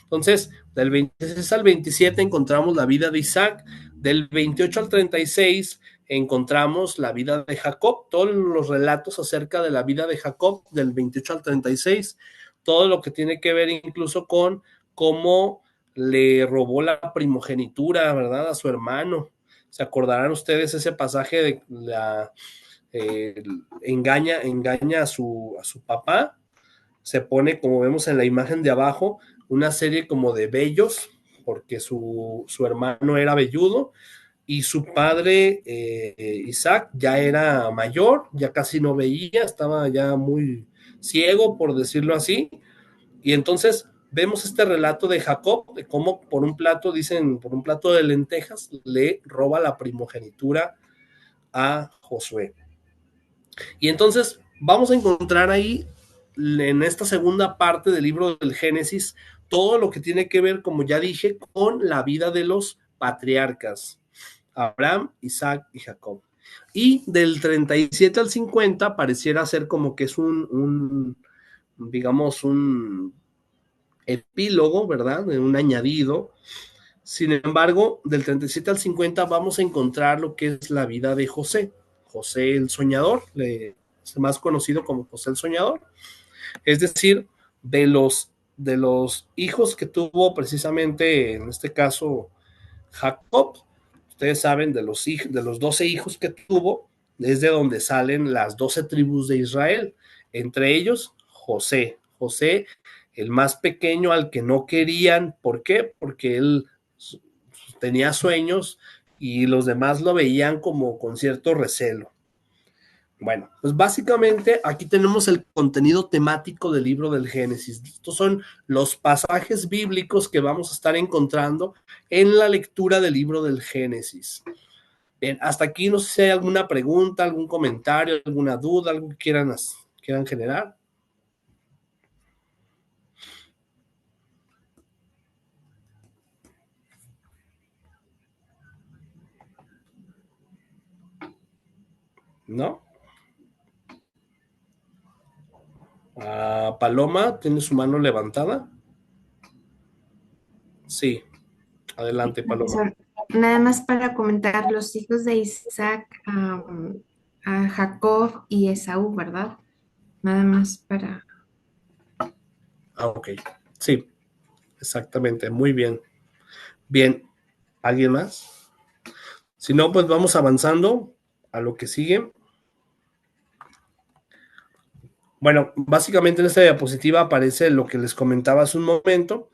Entonces, del 26 al 27 encontramos la vida de Isaac, del 28 al 36 encontramos la vida de Jacob, todos los relatos acerca de la vida de Jacob, del 28 al 36, todo lo que tiene que ver incluso con cómo le robó la primogenitura, ¿verdad?, a su hermano. ¿Se acordarán ustedes ese pasaje de engaña a su papá? Se pone, como vemos en la imagen de abajo, una serie como de vellos, porque su hermano era velludo, y su padre, Isaac, ya era mayor, ya casi no veía, estaba ya muy ciego, por decirlo así. Y entonces vemos este relato de Jacob, de cómo por un plato de lentejas, le roba la primogenitura a Josué. Y entonces vamos a encontrar ahí, en esta segunda parte del libro del Génesis, todo lo que tiene que ver, como ya dije, con la vida de los patriarcas: Abraham, Isaac y Jacob. Y del 37 al 50 pareciera ser como que es digamos, un epílogo, ¿verdad?, un añadido. Sin embargo, del 37 al 50 vamos a encontrar lo que es la vida de José el Soñador, es más conocido como José el Soñador. Es decir, de los hijos que tuvo precisamente, en este caso, Jacob. Ustedes saben, de los 12 hijos que tuvo, es de donde salen las 12 tribus de Israel, entre ellos José, el más pequeño, al que no querían. ¿Por qué? Porque él tenía sueños y los demás lo veían como con cierto recelo. Bueno, pues básicamente aquí tenemos el contenido temático del libro del Génesis. Estos son los pasajes bíblicos que vamos a estar encontrando en la lectura del libro del Génesis. Bien, hasta aquí no sé si hay alguna pregunta, algún comentario, alguna duda, algo que quieran generar. ¿No? Paloma, ¿tiene su mano levantada? Sí, adelante, Paloma. Nada más para comentar, los hijos de Isaac, a Jacob y Esaú, ¿verdad? Nada más para... Ok, sí, exactamente, muy bien. Bien, ¿alguien más? Si no, pues vamos avanzando a lo que sigue. Bueno, básicamente en esta diapositiva aparece lo que les comentaba hace un momento.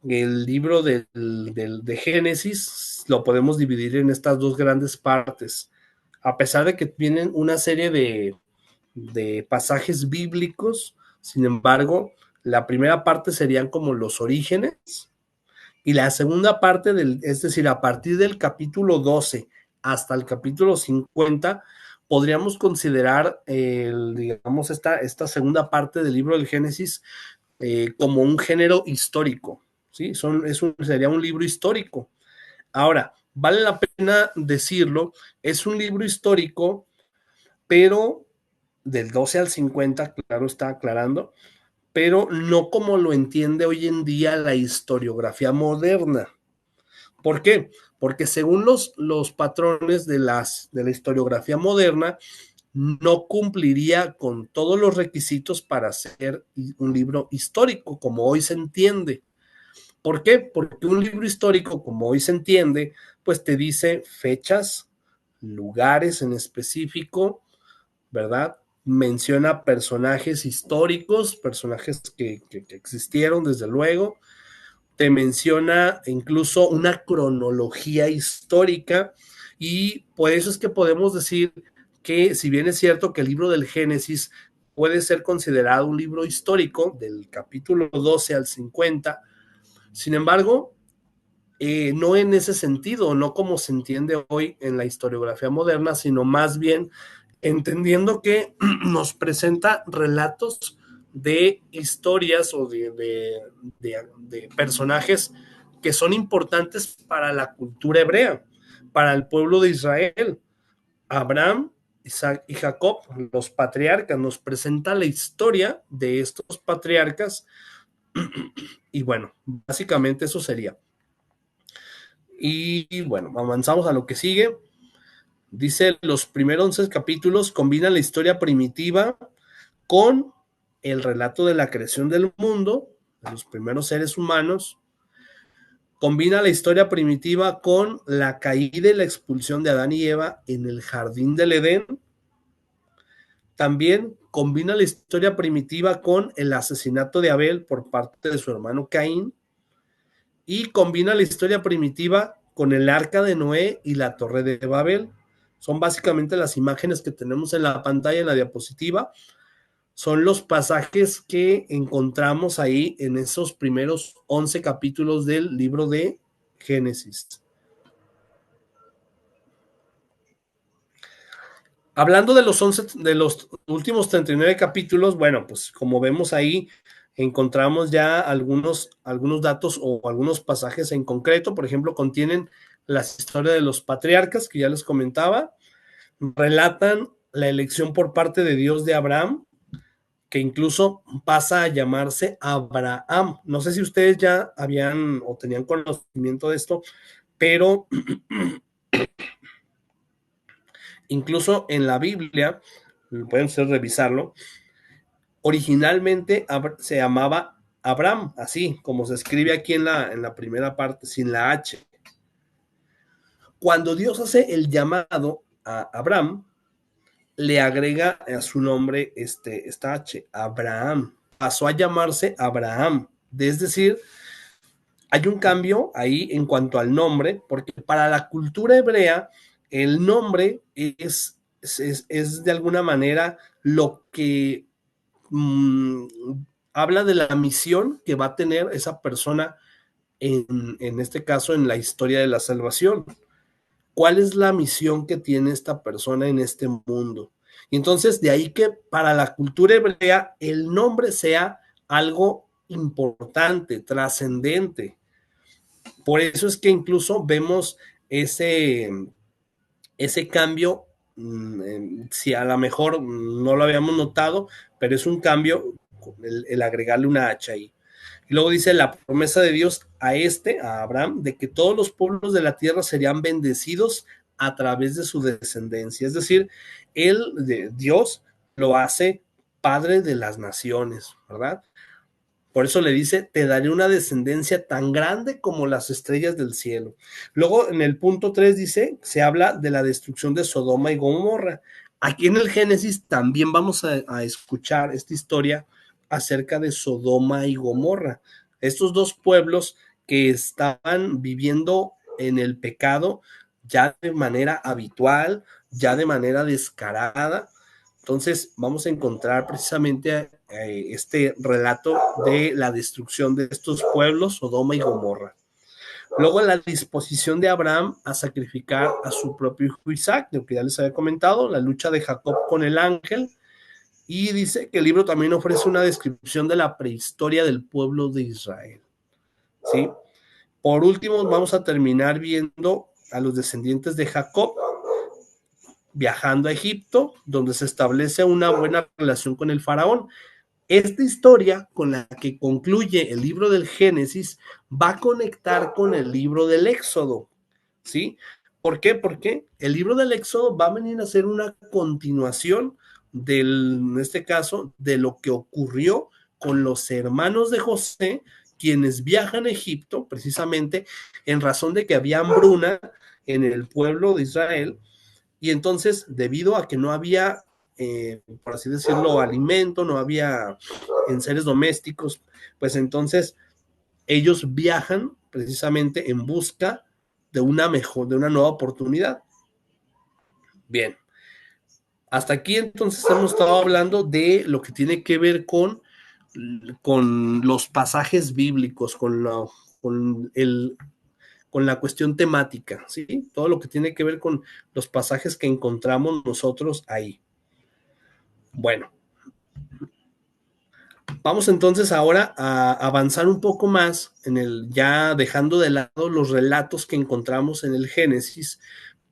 El libro de Génesis lo podemos dividir en estas dos grandes partes. A pesar de que tienen una serie de pasajes bíblicos, sin embargo, la primera parte serían como los orígenes y la segunda parte, es decir, a partir del capítulo 12 hasta el capítulo 50, podríamos considerar, digamos, esta segunda parte del libro del Génesis como un género histórico, ¿sí? Sería un libro histórico. Ahora, vale la pena decirlo, es un libro histórico, pero del 12 al 50, claro, está aclarando, pero no como lo entiende hoy en día la historiografía moderna. ¿Por qué? Porque según los patrones de la historiografía moderna, no cumpliría con todos los requisitos para ser un libro histórico, como hoy se entiende. ¿Por qué? Porque un libro histórico, como hoy se entiende, pues te dice fechas, lugares en específico, ¿verdad? Menciona personajes históricos, personajes que existieron desde luego, te menciona incluso una cronología histórica y por eso es que podemos decir que si bien es cierto que el libro del Génesis puede ser considerado un libro histórico del capítulo 12 al 50, sin embargo, no en ese sentido, no como se entiende hoy en la historiografía moderna, sino más bien entendiendo que nos presenta relatos de historias o de personajes que son importantes para la cultura hebrea, para el pueblo de Israel. Abraham, Isaac y Jacob, los patriarcas, nos presenta la historia de estos patriarcas y bueno, básicamente eso sería. Y bueno, avanzamos a lo que sigue. Dice, los primeros 11 capítulos combinan la historia primitiva con el relato de la creación del mundo, de los primeros seres humanos, combina la historia primitiva con la caída y la expulsión de Adán y Eva en el jardín del Edén, también combina la historia primitiva con el asesinato de Abel por parte de su hermano Caín, y combina la historia primitiva con el arca de Noé y la torre de Babel. Son básicamente las imágenes que tenemos en la pantalla, en la diapositiva. Son los pasajes que encontramos ahí en esos primeros 11 capítulos del libro de Génesis. Hablando de los últimos 39 capítulos, bueno, pues como vemos ahí, encontramos ya algunos datos o algunos pasajes en concreto. Por ejemplo, contienen la historia de los patriarcas que ya les comentaba, relatan la elección por parte de Dios de Abraham, que incluso pasa a llamarse Abraham. No sé si ustedes ya habían o tenían conocimiento de esto, pero incluso en la Biblia, pueden ustedes revisarlo, originalmente se llamaba Abraham, así como se escribe aquí en la primera parte, sin la H. Cuando Dios hace el llamado a Abraham, le agrega a su nombre esta H, Abraham. Pasó a llamarse Abraham. Es decir, hay un cambio ahí en cuanto al nombre, porque para la cultura hebrea, el nombre es de alguna manera lo que habla de la misión que va a tener esa persona en este caso en la historia de la salvación. cuál es la misión que tiene esta persona en este mundo. Y entonces de ahí que para la cultura hebrea el nombre sea algo importante, trascendente. Por eso es que incluso vemos ese cambio, si a lo mejor no lo habíamos notado, pero es un cambio el agregarle una H ahí. Y luego dice la promesa de Dios a Abraham, de que todos los pueblos de la tierra serían bendecidos a través de su descendencia. Es decir, Dios lo hace padre de las naciones, ¿verdad? Por eso le dice, te daré una descendencia tan grande como las estrellas del cielo. Luego en el punto 3 se habla de la destrucción de Sodoma y Gomorra. Aquí en el Génesis también vamos a escuchar esta historia acerca de Sodoma y Gomorra. Estos dos pueblos que estaban viviendo en el pecado ya de manera habitual, ya de manera descarada. Entonces vamos a encontrar precisamente este relato de la destrucción de estos pueblos, Sodoma y Gomorra. Luego la disposición de Abraham a sacrificar a su propio hijo Isaac, lo que ya les había comentado, la lucha de Jacob con el ángel, y dice que el libro también ofrece una descripción de la prehistoria del pueblo de Israel. ¿Sí? Por último, vamos a terminar viendo a los descendientes de Jacob viajando a Egipto, donde se establece una buena relación con el faraón. Esta historia con la que concluye el libro del Génesis va a conectar con el libro del Éxodo, ¿sí? ¿Por qué? Porque el libro del Éxodo va a venir a ser una continuación en este caso, de lo que ocurrió con los hermanos de José, quienes viajan a Egipto, precisamente en razón de que había hambruna en el pueblo de Israel, y entonces, debido a que no había, por así decirlo, alimento, no había enseres domésticos, pues entonces ellos viajan precisamente en busca de una nueva oportunidad. Bien, hasta aquí entonces hemos estado hablando de lo que tiene que ver con los pasajes bíblicos, con la cuestión temática, ¿sí? Todo lo que tiene que ver con los pasajes que encontramos nosotros ahí. Bueno, vamos entonces ahora a avanzar un poco más ya dejando de lado los relatos que encontramos en el Génesis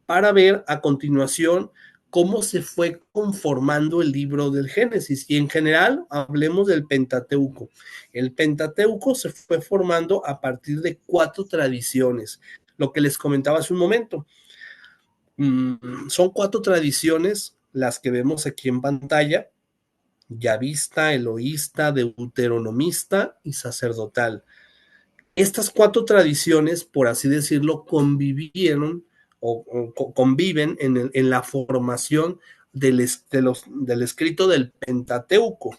para ver a continuación cómo se fue conformando el libro del Génesis. Y en general, hablemos del Pentateuco. El Pentateuco se fue formando a partir de 4 tradiciones, lo que les comentaba hace un momento. Son 4 tradiciones las que vemos aquí en pantalla: yavista, eloísta, deuteronomista y sacerdotal. Estas 4 tradiciones, por así decirlo, conviven en la formación del escrito del Pentateuco.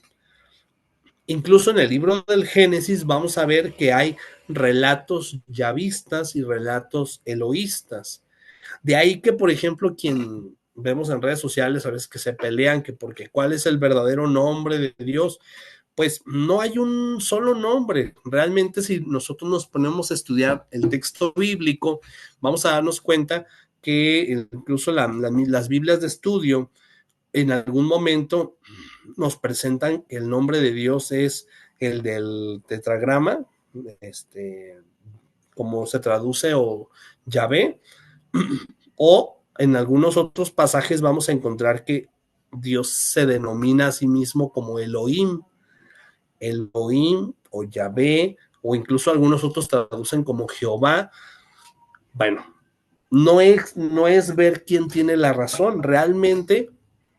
Incluso en el libro del Génesis vamos a ver que hay relatos yavistas y relatos eloístas. De ahí que, por ejemplo, quien vemos en redes sociales a veces que se pelean que porque cuál es el verdadero nombre de Dios, pues no hay un solo nombre. Realmente, si nosotros nos ponemos a estudiar el texto bíblico, vamos a darnos cuenta que incluso las Biblias de estudio en algún momento nos presentan que el nombre de Dios es el del tetragrama, como se traduce, o Yahvé, o en algunos otros pasajes vamos a encontrar que Dios se denomina a sí mismo como Elohim o Yahvé, o incluso algunos otros traducen como Jehová. Bueno, no es ver quién tiene la razón. Realmente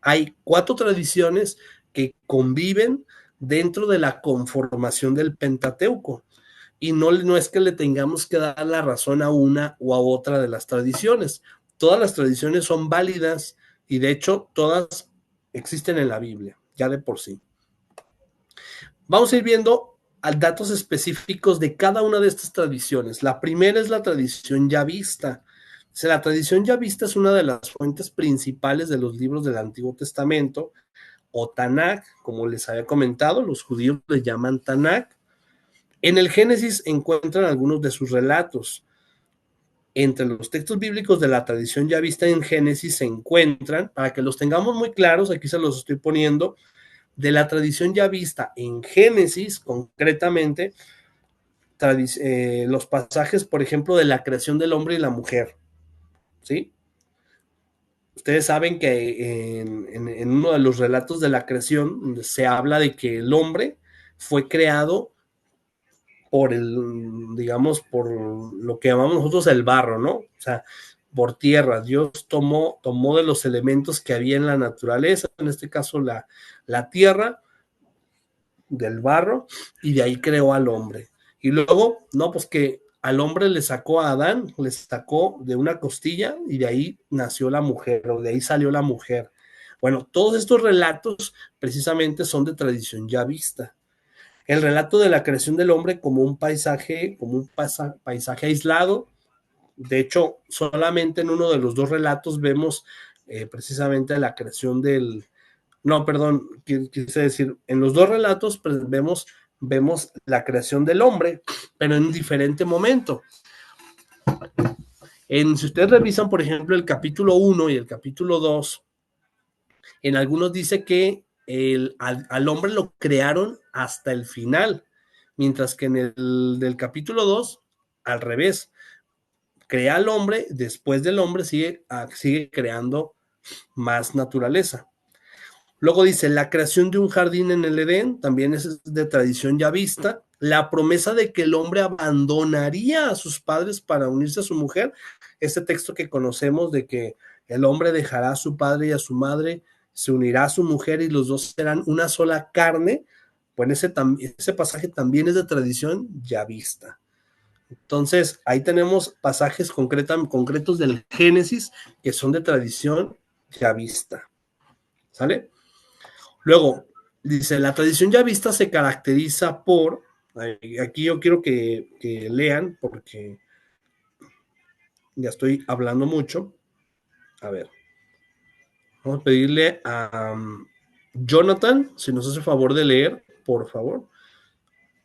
hay 4 tradiciones que conviven dentro de la conformación del Pentateuco. Y no es que le tengamos que dar la razón a una o a otra de las tradiciones. Todas las tradiciones son válidas y de hecho todas existen en la Biblia, ya de por sí. Vamos a ir viendo datos específicos de cada una de estas tradiciones. La primera es la tradición yavista. La tradición yavista es una de las fuentes principales de los libros del Antiguo Testamento, o Tanakh, como les había comentado, los judíos le llaman Tanakh. En el Génesis encuentran algunos de sus relatos. entre los textos bíblicos de la tradición ya vista en Génesis se encuentran, para que los tengamos muy claros, aquí se los estoy poniendo, de la tradición ya vista en Génesis, concretamente, los pasajes, por ejemplo, de la creación del hombre y la mujer, ¿sí? Ustedes saben que en uno de los relatos de la creación se habla de que el hombre fue creado por digamos, por lo que llamamos nosotros el barro, ¿no? O sea, por tierra. Dios tomó de los elementos que había en la naturaleza, en este caso la tierra, del barro, y de ahí creó al hombre. Y luego, no, pues que al hombre le sacó a Adán, le sacó de una costilla y de ahí nació la mujer, o de ahí salió la mujer. Bueno, todos estos relatos precisamente son de tradición ya vista. El relato de la creación del hombre como un paisaje, paisaje aislado. De hecho, solamente en uno de los dos relatos vemos precisamente la creación del... No, perdón, quise decir, en los dos relatos pues, vemos la creación del hombre, pero en un diferente momento. Si ustedes revisan, por ejemplo, el capítulo 1 y el capítulo 2, en algunos dice que al hombre lo crearon hasta el final, mientras que en el del capítulo 2, al revés, crea al hombre, después del hombre sigue creando más naturaleza. Luego dice, la creación de un jardín en el Edén, también es de tradición ya vista, la promesa de que el hombre abandonaría a sus padres para unirse a su mujer, este texto que conocemos de que el hombre dejará a su padre y a su madre, se unirá a su mujer y los dos serán una sola carne, pues ese pasaje también es de tradición ya vista. Entonces, ahí tenemos pasajes concretos del Génesis que son de tradición ya vista. ¿Sale? Luego, dice, la tradición ya vista se caracteriza por, aquí yo quiero que lean porque ya estoy hablando mucho. A ver, vamos a pedirle a Jonathan, si nos hace favor de leer, por favor.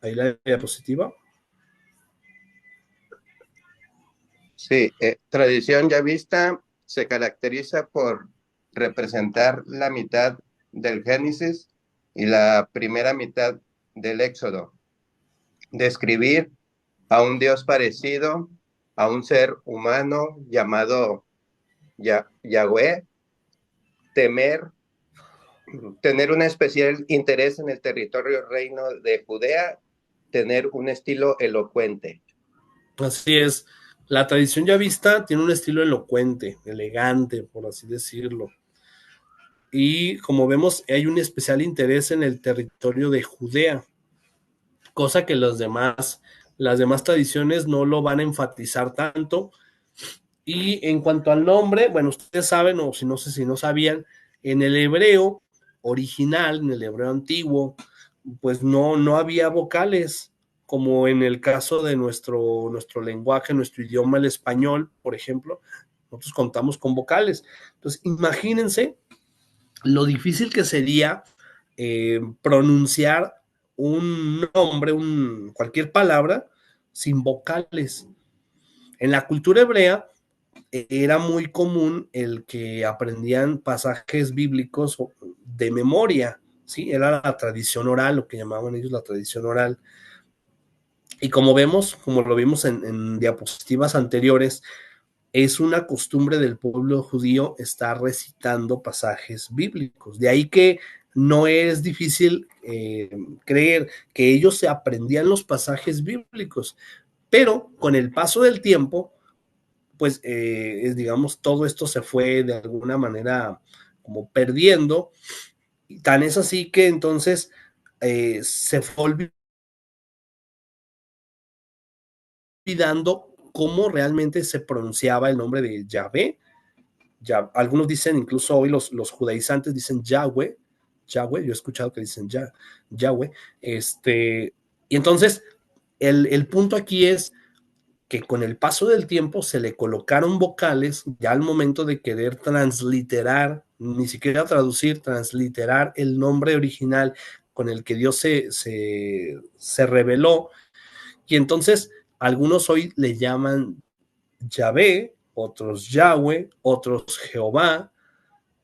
Ahí la diapositiva. Sí, tradición ya vista se caracteriza por representar la mitad del Génesis y la primera mitad del Éxodo. Describir a un Dios parecido a un ser humano llamado Yahweh, tener un especial interés en el territorio reino de Judea, tener un estilo elocuente. Así es. La tradición ya vista tiene un estilo elocuente, elegante, por así decirlo. Y como vemos, hay un especial interés en el territorio de Judea, cosa que las demás tradiciones no lo van a enfatizar tanto. Y en cuanto al nombre, bueno, ustedes saben, o si no sé si no sabían, en el hebreo original, en el hebreo antiguo, pues no había vocales, como en el caso de nuestro lenguaje, nuestro idioma, el español, por ejemplo, nosotros contamos con vocales. Entonces, imagínense lo difícil que sería pronunciar un nombre, cualquier palabra, sin vocales. En la cultura hebrea era muy común el que aprendían pasajes bíblicos de memoria, ¿sí? Era la tradición oral, lo que llamaban ellos la tradición oral. Y como lo vimos en diapositivas anteriores, es una costumbre del pueblo judío estar recitando pasajes bíblicos. De ahí que no es difícil creer que ellos se aprendían los pasajes bíblicos, pero con el paso del tiempo, pues digamos, todo esto se fue de alguna manera como perdiendo. Tan es así que entonces se fue olvidando cómo realmente se pronunciaba el nombre de Yahvé. Algunos dicen, incluso hoy los judaizantes dicen Yahweh, yo he escuchado que dicen Yahweh, y entonces el punto aquí es que con el paso del tiempo se le colocaron vocales ya al momento de querer transliterar, ni siquiera traducir, transliterar el nombre original con el que Dios se reveló, y entonces algunos hoy le llaman Yahvé, otros Yahweh, otros Jehová,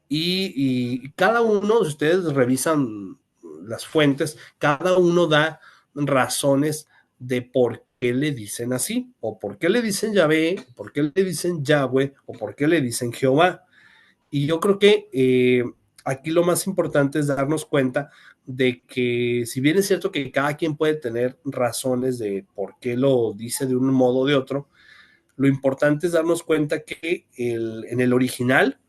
y cada uno, si ustedes revisan las fuentes, cada uno da razones de por qué le dicen así, o por qué le dicen Yahvé, por qué le dicen Yahweh, o por qué le dicen Jehová. Y yo creo que aquí lo más importante es darnos cuenta de que si bien es cierto que cada quien puede tener razones de por qué lo dice de un modo o de otro, lo importante es darnos cuenta que en el original,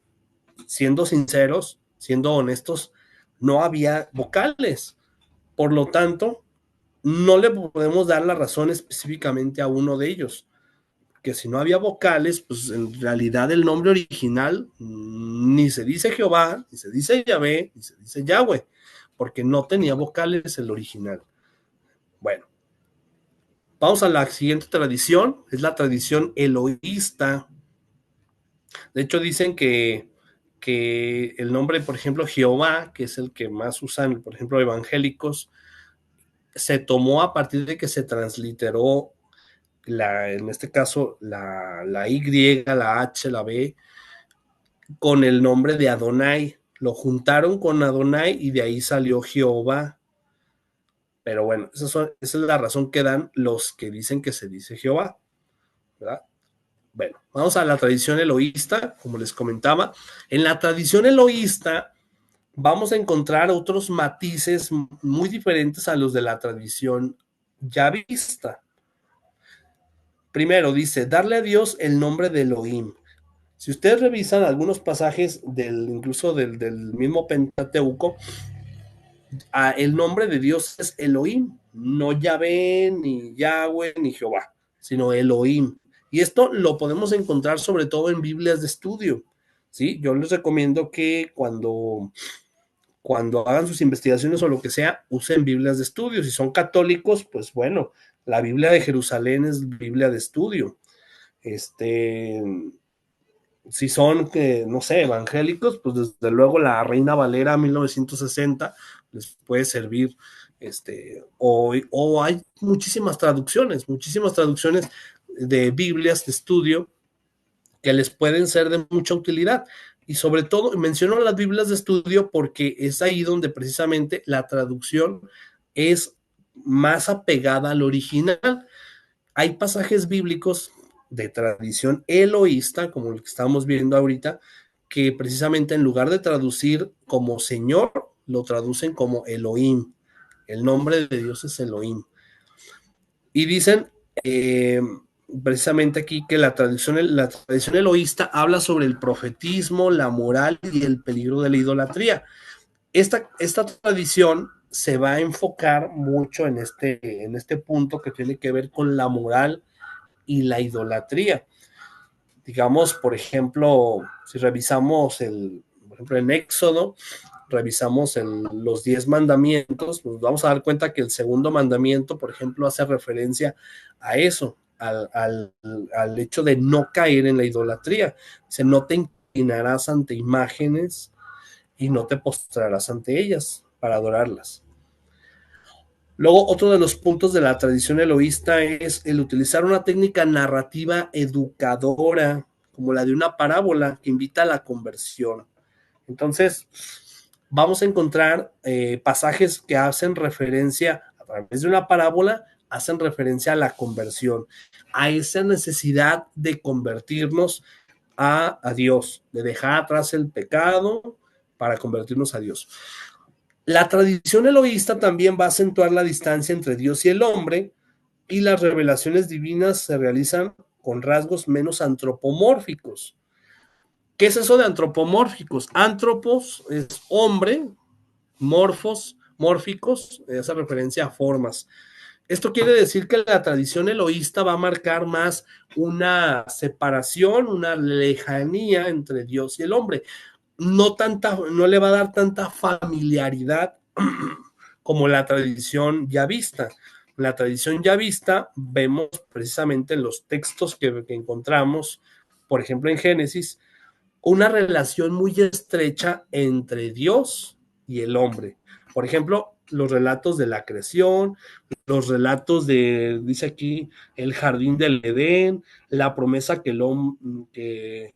siendo sinceros, siendo honestos, no había vocales. Por lo tanto, no le podemos dar la razón específicamente a uno de ellos. Que si no había vocales, pues en realidad el nombre original ni se dice Jehová, ni se dice Yahvé, ni se dice Yahweh, porque no tenía vocales el original. Bueno, vamos a la siguiente tradición, es la tradición eloísta. De hecho, dicen que el nombre, por ejemplo, Jehová, que es el que más usan, por ejemplo, evangélicos, se tomó a partir de que se transliteró en este caso, la Y, la H, la B, con el nombre de Adonai. Lo juntaron con Adonai y de ahí salió Jehová. Pero bueno, esa es la razón que dan los que dicen que se dice Jehová, ¿verdad? Bueno, vamos a la tradición eloísta, como les comentaba. En la tradición eloísta vamos a encontrar otros matices muy diferentes a los de la tradición yavista. Primero dice, darle a Dios el nombre de Elohim. Si ustedes revisan algunos pasajes incluso del mismo Pentateuco, el nombre de Dios es Elohim, no Yahvé, ni Yahweh, ni Jehová, sino Elohim. Y esto lo podemos encontrar sobre todo en Biblias de estudio, ¿sí? Yo les recomiendo que cuando hagan sus investigaciones o lo que sea, usen Biblias de estudio. Si son católicos, pues bueno, la Biblia de Jerusalén es Biblia de estudio. Si son, no sé, evangélicos, pues desde luego la Reina Valera 1960 les puede servir, o hay muchísimas traducciones de Biblias de estudio que les pueden ser de mucha utilidad. Y sobre todo, menciono las Biblias de estudio porque es ahí donde precisamente la traducción es más apegada al original. Hay pasajes bíblicos de tradición eloísta, como el que estamos viendo ahorita, que precisamente en lugar de traducir como Señor, lo traducen como Elohim. El nombre de Dios es Elohim. Y dicen precisamente aquí que la tradición eloísta habla sobre el profetismo, la moral y el peligro de la idolatría. Esta tradición se va a enfocar mucho en este punto que tiene que ver con la moral y la idolatría. Digamos, por ejemplo, si revisamos por ejemplo, en Éxodo, revisamos los 10 mandamientos, nos vamos a dar cuenta que el segundo mandamiento, por ejemplo, hace referencia a eso, al hecho de no caer en la idolatría. Dice, no te inclinarás ante imágenes y no te postrarás ante ellas para adorarlas. Luego, otro de los puntos de la tradición eloísta es el utilizar una técnica narrativa educadora, como la de una parábola que invita a la conversión. Entonces, vamos a encontrar pasajes que hacen referencia, a través de una parábola, hacen referencia a la conversión, a esa necesidad de convertirnos a Dios, de dejar atrás el pecado para convertirnos a Dios. La tradición eloísta también va a acentuar la distancia entre Dios y el hombre, y las revelaciones divinas se realizan con rasgos menos antropomórficos. ¿Qué es eso de antropomórficos? Antropos es hombre, mórficos, hace referencia a formas. Esto quiere decir que la tradición eloísta va a marcar más una separación, una lejanía entre Dios y el hombre. No le va a dar tanta familiaridad como la tradición yavista. La tradición yavista vemos precisamente en los textos que encontramos, por ejemplo en Génesis, una relación muy estrecha entre Dios y el hombre. Por ejemplo, los relatos de la creación, los relatos de, dice aquí, el jardín del Edén, la promesa que el hombre,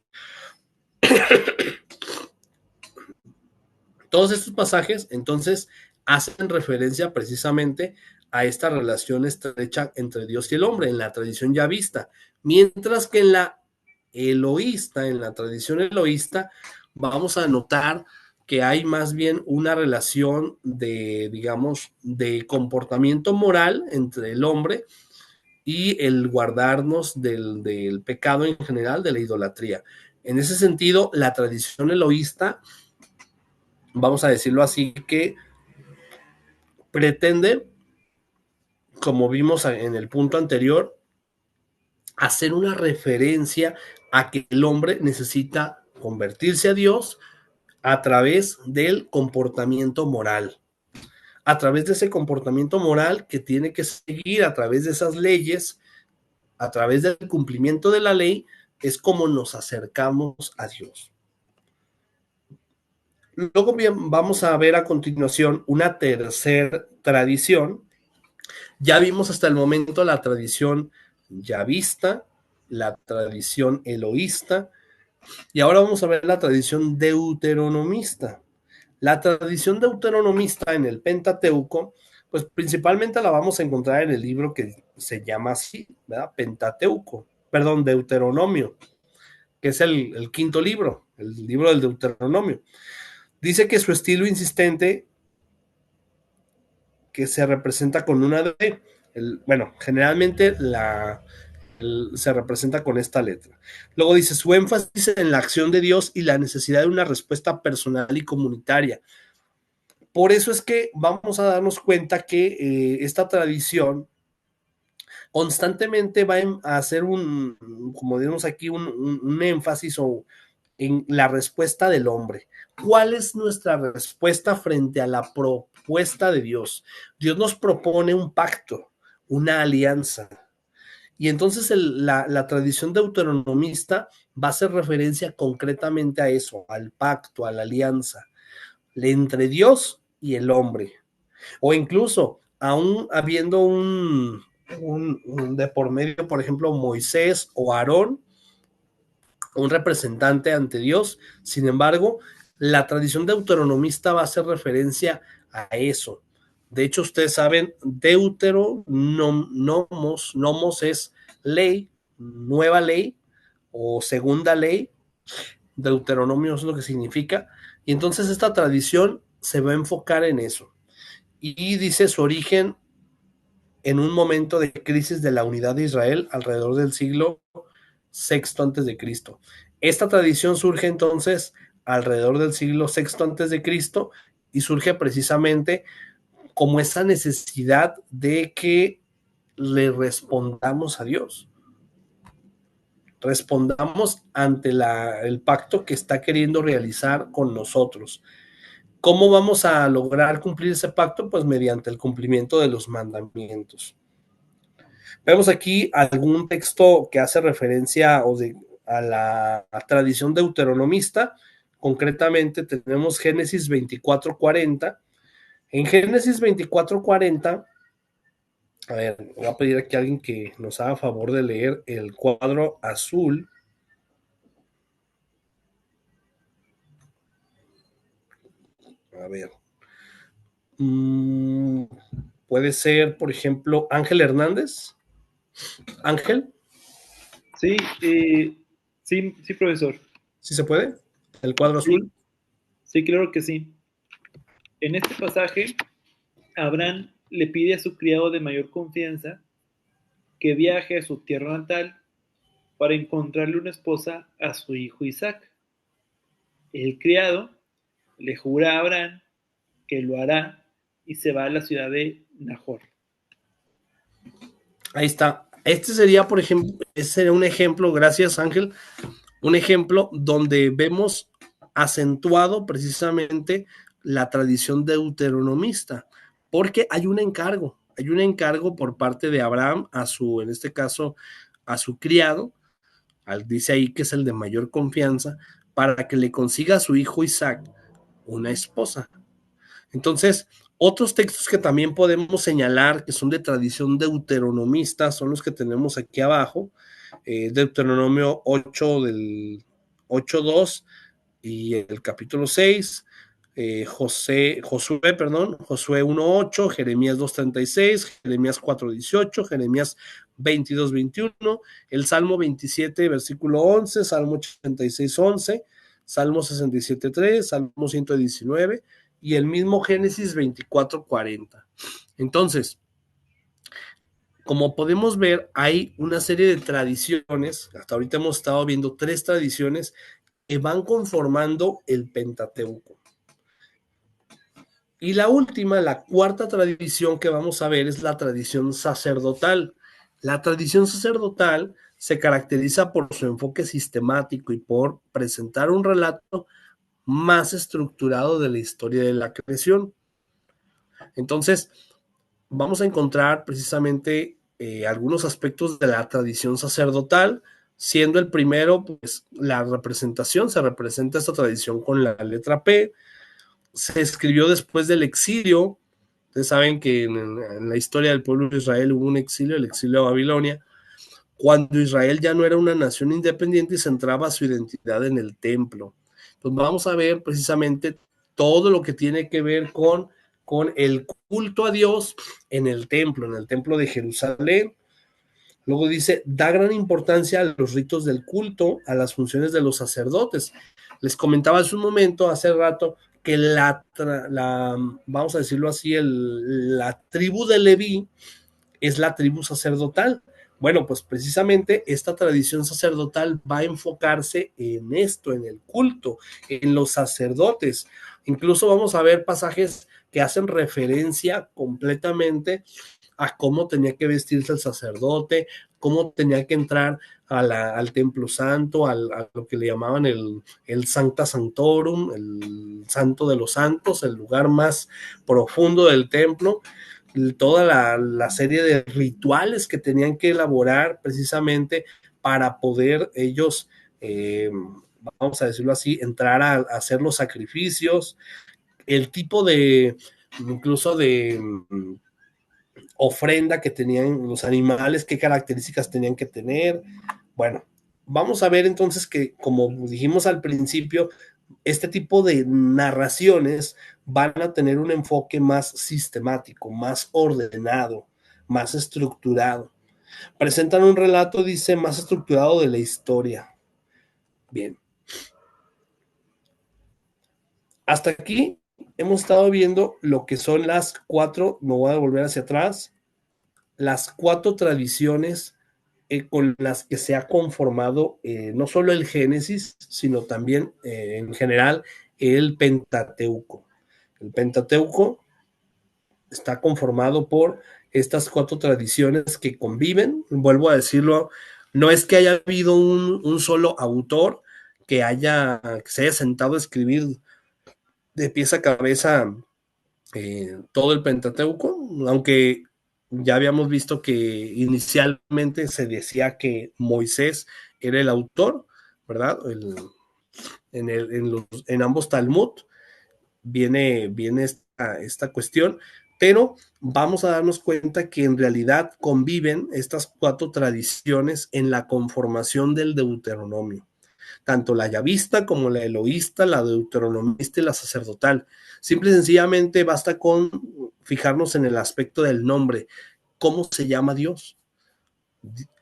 todos estos pasajes, entonces, hacen referencia precisamente a esta relación estrecha entre Dios y el hombre en la tradición ya vista, mientras que en la eloísta, en la tradición eloísta, vamos a notar que hay más bien una relación de, digamos, de comportamiento moral entre el hombre y el guardarnos del pecado en general, de la idolatría. En ese sentido, la tradición eloísta, vamos a decirlo así, que pretende, como vimos en el punto anterior, hacer una referencia a que el hombre necesita convertirse a Dios a través del comportamiento moral, a través de ese comportamiento moral que tiene que seguir a través de esas leyes, a través del cumplimiento de la ley, es como nos acercamos a Dios. Luego bien, vamos a ver a continuación una tercera tradición. Ya vimos hasta el momento la tradición yavista, la tradición eloísta, y ahora vamos a ver la tradición deuteronomista. La tradición deuteronomista en el Pentateuco, pues principalmente la vamos a encontrar en el libro que se llama así, ¿verdad? Pentateuco, perdón, Deuteronomio, que es el quinto libro, el libro del Deuteronomio. Dice que su estilo insistente, que se representa con una D, bueno, generalmente se representa con esta letra. Luego dice su énfasis en la acción de Dios y la necesidad de una respuesta personal y comunitaria. Por eso es que vamos a darnos cuenta que esta tradición constantemente va a hacer como digamos aquí, un énfasis en la respuesta del hombre. ¿Cuál es nuestra respuesta frente a la propuesta de Dios? Dios nos propone un pacto, una alianza. Y entonces la tradición deuteronomista va a hacer referencia concretamente a eso, al pacto, a la alianza entre Dios y el hombre. O incluso, aún habiendo de por medio, por ejemplo, Moisés o Aarón, un representante ante Dios, sin embargo, la tradición deuteronomista va a hacer referencia a eso. De hecho, ustedes saben, nomos es ley, nueva ley o segunda ley. Deuteronomio es lo que significa. Y entonces esta tradición se va a enfocar en eso. Y dice su origen en un momento de crisis de la unidad de Israel alrededor del siglo VI antes de Cristo. Esta tradición surge entonces alrededor del siglo VI antes de Cristo y surge precisamente como esa necesidad de que le respondamos a Dios. Respondamos ante el pacto que está queriendo realizar con nosotros. ¿Cómo vamos a lograr cumplir ese pacto? Pues mediante el cumplimiento de los mandamientos. Vemos aquí algún texto que hace referencia a la tradición deuteronomista. Concretamente tenemos Génesis 24:40. En Génesis 24:40, a ver, voy a pedir aquí a alguien que nos haga favor de leer el cuadro azul. A ver. Puede ser, por ejemplo, Ángel Hernández. Ángel. Sí, sí, profesor. ¿Sí se puede? ¿El cuadro azul? Sí, claro que sí. En este pasaje, Abraham le pide a su criado de mayor confianza que viaje a su tierra natal para encontrarle una esposa a su hijo Isaac. El criado le jura a Abraham que lo hará y se va a la ciudad de Nahor. Ahí está. Este sería, por ejemplo, ese sería un ejemplo, gracias Ángel, un ejemplo donde vemos acentuado precisamente la tradición deuteronomista, porque hay un encargo por parte de Abraham en este caso, a su criado, dice ahí que es el de mayor confianza, para que le consiga a su hijo Isaac una esposa. Entonces, Otros textos que también podemos señalar que son de tradición deuteronomista son los que tenemos aquí abajo. Deuteronomio 8 del 8.2 y el capítulo 6, Josué 1.8, Jeremías 2.36, Jeremías 4.18, Jeremías 22.21, el Salmo 27, versículo 11, Salmo 86.11, Salmo 67.3, Salmo 119 y el mismo Génesis 24.40. Entonces, como podemos ver, hay una serie de tradiciones, hasta ahorita hemos estado viendo 3 tradiciones que van conformando el Pentateuco. Y la última, la cuarta tradición que vamos a ver es la tradición sacerdotal. La tradición sacerdotal se caracteriza por su enfoque sistemático y por presentar un relato más estructurado de la historia de la creación. Entonces, vamos a encontrar precisamente algunos aspectos de la tradición sacerdotal, siendo el primero, pues, la representación. Se representa esta tradición con la letra P. Se escribió después del exilio. Ustedes saben que en la historia del pueblo de Israel hubo un exilio, el exilio a Babilonia, cuando Israel ya no era una nación independiente y centraba su identidad en el templo. Entonces vamos a ver precisamente todo lo que tiene que ver con el culto a Dios en el templo de Jerusalén. Luego dice, da gran importancia a los ritos del culto, a las funciones de los sacerdotes. Les comentaba hace un momento, hace rato, que vamos a decirlo así, la tribu de Leví es la tribu sacerdotal. Bueno, pues precisamente esta tradición sacerdotal va a enfocarse en esto, en el culto, en los sacerdotes. Incluso vamos a ver pasajes que hacen referencia completamente a cómo tenía que vestirse el sacerdote, cómo tenía que entrar al templo santo, a lo que le llamaban el Sancta Sanctorum, el santo de los santos, el lugar más profundo del templo, toda la serie de rituales que tenían que elaborar precisamente para poder ellos, vamos a decirlo así, entrar a hacer los sacrificios, el tipo de, incluso de ofrenda que tenían los animales, qué características tenían que tener. Bueno, vamos a ver entonces que, como dijimos al principio, este tipo de narraciones van a tener un enfoque más sistemático, más ordenado, más estructurado. Presentan un relato, dice, más estructurado de la historia. Bien. Hasta aquí hemos estado viendo lo que son las 4, me voy a volver hacia atrás, las 4 tradiciones con las que se ha conformado no solo el Génesis, sino también en general el Pentateuco. El Pentateuco está conformado por estas 4 tradiciones que conviven. Vuelvo a decirlo, no es que haya habido un solo autor que se haya sentado a escribir de pies a cabeza todo el Pentateuco, aunque ya habíamos visto que inicialmente se decía que Moisés era el autor, ¿verdad? En ambos Talmud viene esta cuestión, pero vamos a darnos cuenta que en realidad conviven estas 4 tradiciones en la conformación del Deuteronomio, tanto la yavista como la eloísta, la deuteronomista y la sacerdotal. Simple y sencillamente basta con fijarnos en el aspecto del nombre. ¿Cómo se llama Dios?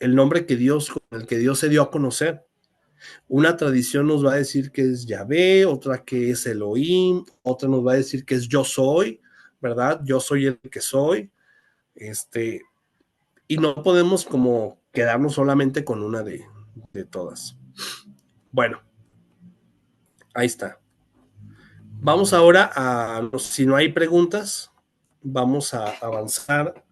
El nombre con el que Dios se dio a conocer. Una tradición nos va a decir que es Yahvé, otra que es Elohim, otra nos va a decir que es yo soy, ¿verdad? Yo soy el que soy. Y no podemos como quedarnos solamente con una de todas. Bueno, ahí está. Vamos ahora si no hay preguntas, vamos a avanzar.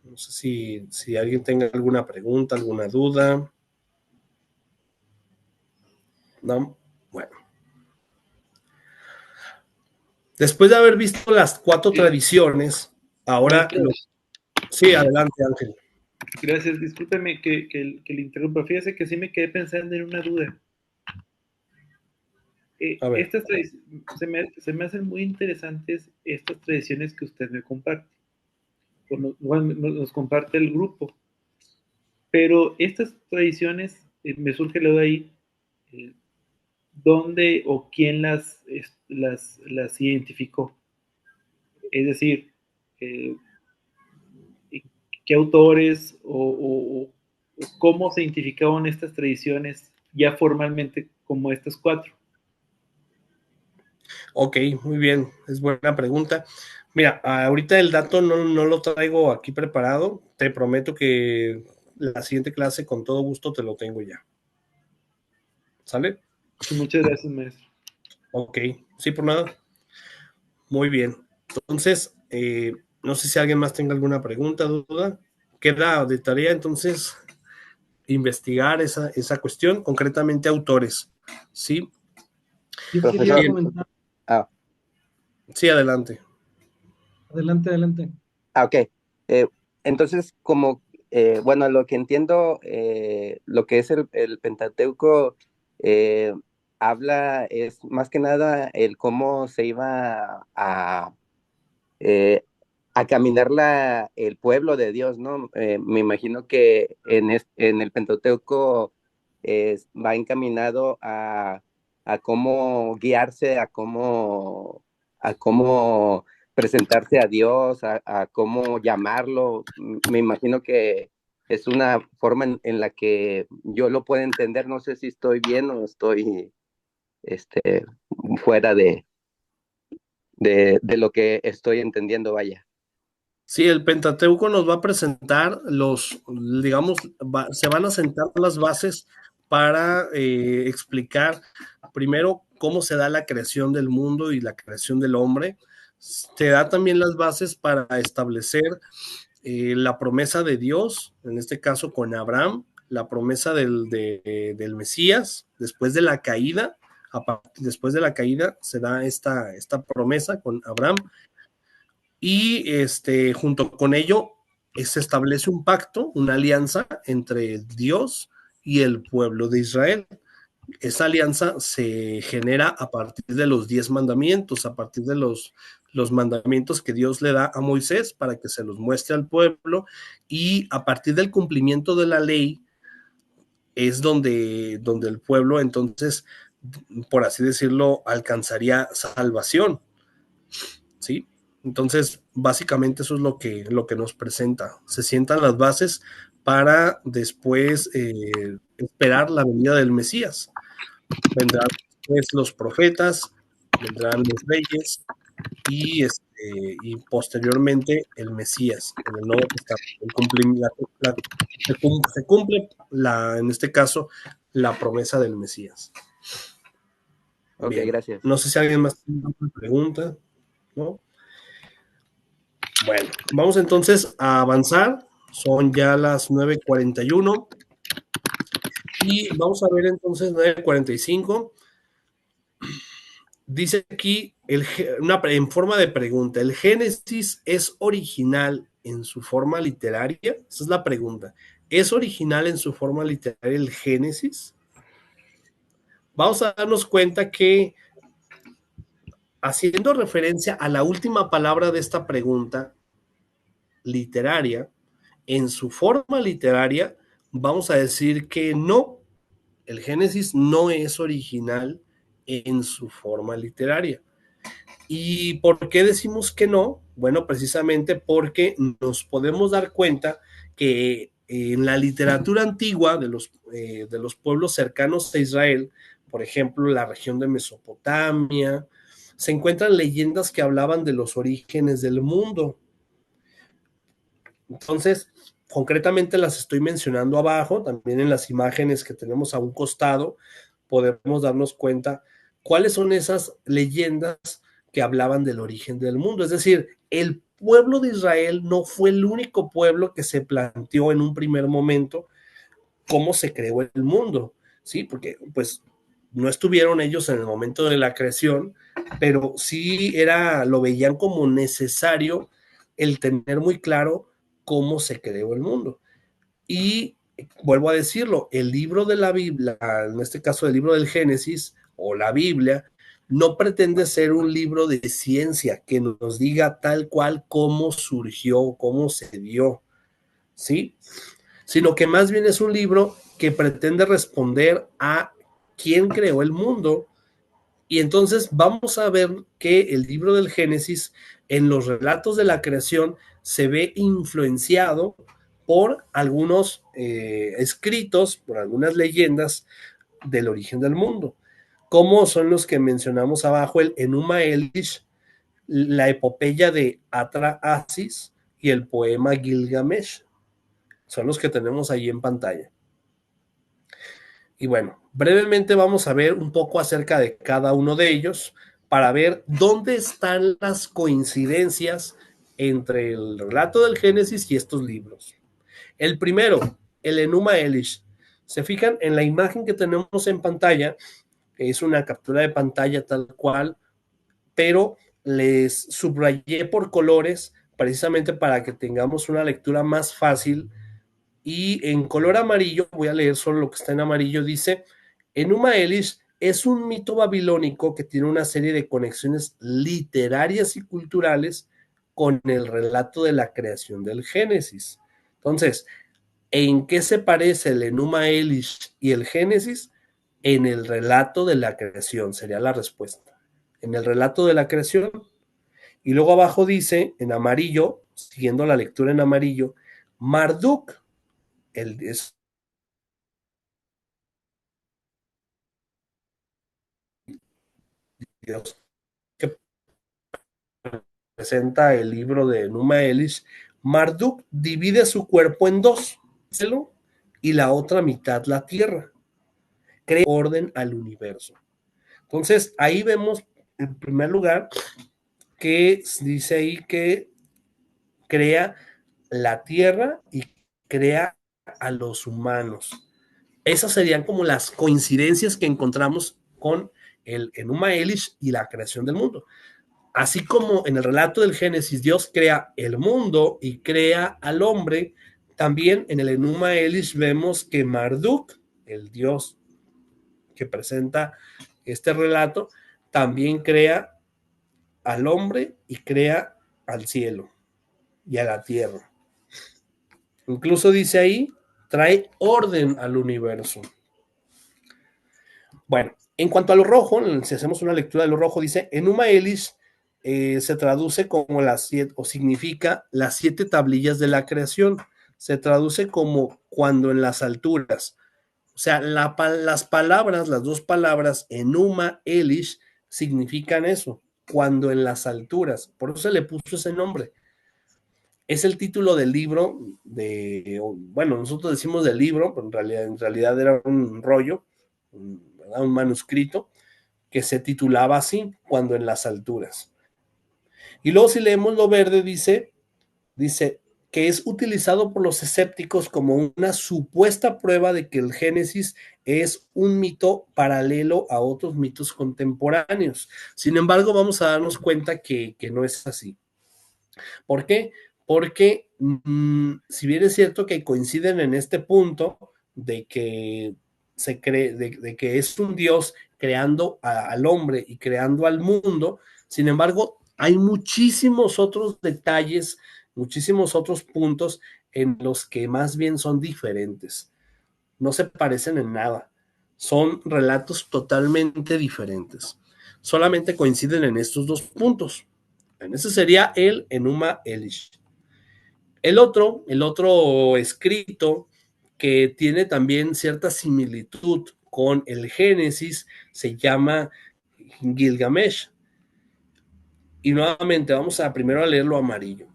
No sé si alguien tenga alguna pregunta, alguna duda. ¿No? Bueno. Después de haber visto las 4 tradiciones, ahora... Sí, adelante, Ángel. Gracias, discúlpeme que le interrumpa. Fíjese que sí me quedé pensando en una duda. A ver. Se me hacen muy interesantes estas tradiciones que usted me comparte. Nos comparte el grupo. Pero estas tradiciones, me surge lo de ahí, ¿dónde o quién las identificó? Es decir, eh, ¿qué autores o cómo se identificaban estas tradiciones ya formalmente como estas 4? Ok, muy bien, es buena pregunta. Mira, ahorita el dato no lo traigo aquí preparado. Te prometo que la siguiente clase con todo gusto te lo tengo ya. ¿Sale? Muchas gracias, maestro. Ok, sí, por nada. Muy bien. Entonces, no sé si alguien más tenga alguna pregunta, duda. Queda de tarea entonces investigar esa cuestión, concretamente autores. ¿Sí? Yo quería Profesor. comentar. Ah, Sí, adelante. Adelante, adelante. ok. Entonces, como, bueno, lo que entiendo, lo que es el Pentateuco, eh, habla, es más que nada el cómo se iba eh, a caminar el pueblo de Dios, ¿no? Me imagino que en el Pentateuco va encaminado a cómo guiarse, a cómo presentarse a Dios, a cómo llamarlo. Me imagino que es una forma en la que yo lo puedo entender. No sé si estoy bien o estoy fuera de lo que estoy entendiendo, vaya. Sí, el Pentateuco nos va a presentar digamos, se van a sentar las bases para explicar primero cómo se da la creación del mundo y la creación del hombre. Se da también las bases para establecer la promesa de Dios, en este caso con Abraham, la promesa del Mesías, después de la caída, después de la caída se da esta promesa con Abraham y junto con ello se establece un pacto, una alianza entre Dios y el pueblo de Israel. Esa alianza se genera a partir de los 10 mandamientos, a partir de los mandamientos que Dios le da a Moisés para que se los muestre al pueblo, y a partir del cumplimiento de la ley es donde el pueblo entonces, por así decirlo, alcanzaría salvación, ¿sí? Entonces, básicamente eso es lo que nos presenta. Se sientan las bases para después esperar la venida del Mesías. Vendrán después los profetas, vendrán los reyes y posteriormente el Mesías en el Nuevo Testamento. Se cumple en este caso la promesa del Mesías. Ok, Bien. gracias. No sé si alguien más tiene una pregunta, ¿no? Bueno, vamos entonces a avanzar. Son ya las 9:41 y vamos a ver entonces 9:45. Dice aquí, en forma de pregunta, ¿el Génesis es original en su forma literaria? Esa es la pregunta. ¿Es original en su forma literaria el Génesis? Vamos a darnos cuenta que, haciendo referencia a la última palabra de esta pregunta literaria, en su forma literaria, vamos a decir que no, el Génesis no es original en su forma literaria. ¿Y por qué decimos que no? Bueno, precisamente porque nos podemos dar cuenta que en la literatura antigua de los pueblos cercanos a Israel, por ejemplo, la región de Mesopotamia, se encuentran leyendas que hablaban de los orígenes del mundo. Entonces, concretamente las estoy mencionando abajo, también en las imágenes que tenemos a un costado, podemos darnos cuenta cuáles son esas leyendas que hablaban del origen del mundo. Es decir, el pueblo de Israel no fue el único pueblo que se planteó en un primer momento cómo se creó el mundo, ¿sí? Porque pues no estuvieron ellos en el momento de la creación, pero sí lo veían como necesario el tener muy claro cómo se creó el mundo. Y vuelvo a decirlo, el libro de la Biblia, en este caso el libro del Génesis, o la Biblia no pretende ser un libro de ciencia que nos diga tal cual cómo surgió, cómo se dio, ¿sí? Sino que más bien es un libro que pretende responder a quién creó el mundo. Y entonces vamos a ver que el libro del Génesis, en los relatos de la creación, se ve influenciado por algunos escritos, por algunas leyendas del origen del mundo, como son los que mencionamos abajo, el Enuma Elish, la epopeya de Atra-Asis y el poema Gilgamesh. Son los que tenemos ahí en pantalla. Y bueno, brevemente vamos a ver un poco acerca de cada uno de ellos para ver dónde están las coincidencias entre el relato del Génesis y estos libros. El primero, el Enuma Elish. Se fijan en la imagen que tenemos en pantalla, es una captura de pantalla tal cual, pero les subrayé por colores precisamente para que tengamos una lectura más fácil. Y en color amarillo, voy a leer solo lo que está en amarillo, dice: Enuma Elish es un mito babilónico que tiene una serie de conexiones literarias y culturales con el relato de la creación del Génesis. Entonces, ¿en qué se parece el Enuma Elish y el Génesis? En el relato de la creación, sería la respuesta. En el relato de la creación. Y luego abajo dice, en amarillo, siguiendo la lectura en amarillo, Marduk, el Dios que presenta el libro de Enuma Elish, Marduk divide su cuerpo en dos, cielo y la otra mitad la tierra. Crea orden al universo. Entonces, ahí vemos, en primer lugar, que dice ahí que crea la tierra y crea a los humanos. Esas serían como las coincidencias que encontramos con el Enuma Elish y la creación del mundo. Así como en el relato del Génesis Dios crea el mundo y crea al hombre, también en el Enuma Elish vemos que Marduk, el dios que presenta este relato, también crea al hombre y crea al cielo y a la tierra. Incluso dice ahí, trae orden al universo. Bueno, en cuanto a lo rojo, si hacemos una lectura de lo rojo, dice, Enuma Elish se traduce como las 7, o significa las 7 tablillas de la creación. Se traduce como cuando en las alturas. O sea, las palabras, las dos palabras, Enuma Elish, significan eso, cuando en las alturas. Por eso se le puso ese nombre. Es el título del libro, bueno, nosotros decimos del libro, pero en realidad era un rollo, un manuscrito, que se titulaba así, Cuando en las alturas. Y luego si leemos lo verde, dice que es utilizado por los escépticos como una supuesta prueba de que el Génesis es un mito paralelo a otros mitos contemporáneos. Sin embargo, vamos a darnos cuenta que no es así. ¿Por qué? Porque si bien es cierto que coinciden en este punto de que se cree, de que es un Dios creando al hombre y creando al mundo, sin embargo, hay muchísimos otros detalles, muchísimos otros puntos en los que más bien son diferentes. No se parecen en nada. Son relatos totalmente diferentes. Solamente coinciden en estos dos puntos. Ese sería el Enuma Elish. El otro escrito que tiene también cierta similitud con el Génesis se llama Gilgamesh. Y nuevamente vamos a primero a leerlo amarillo.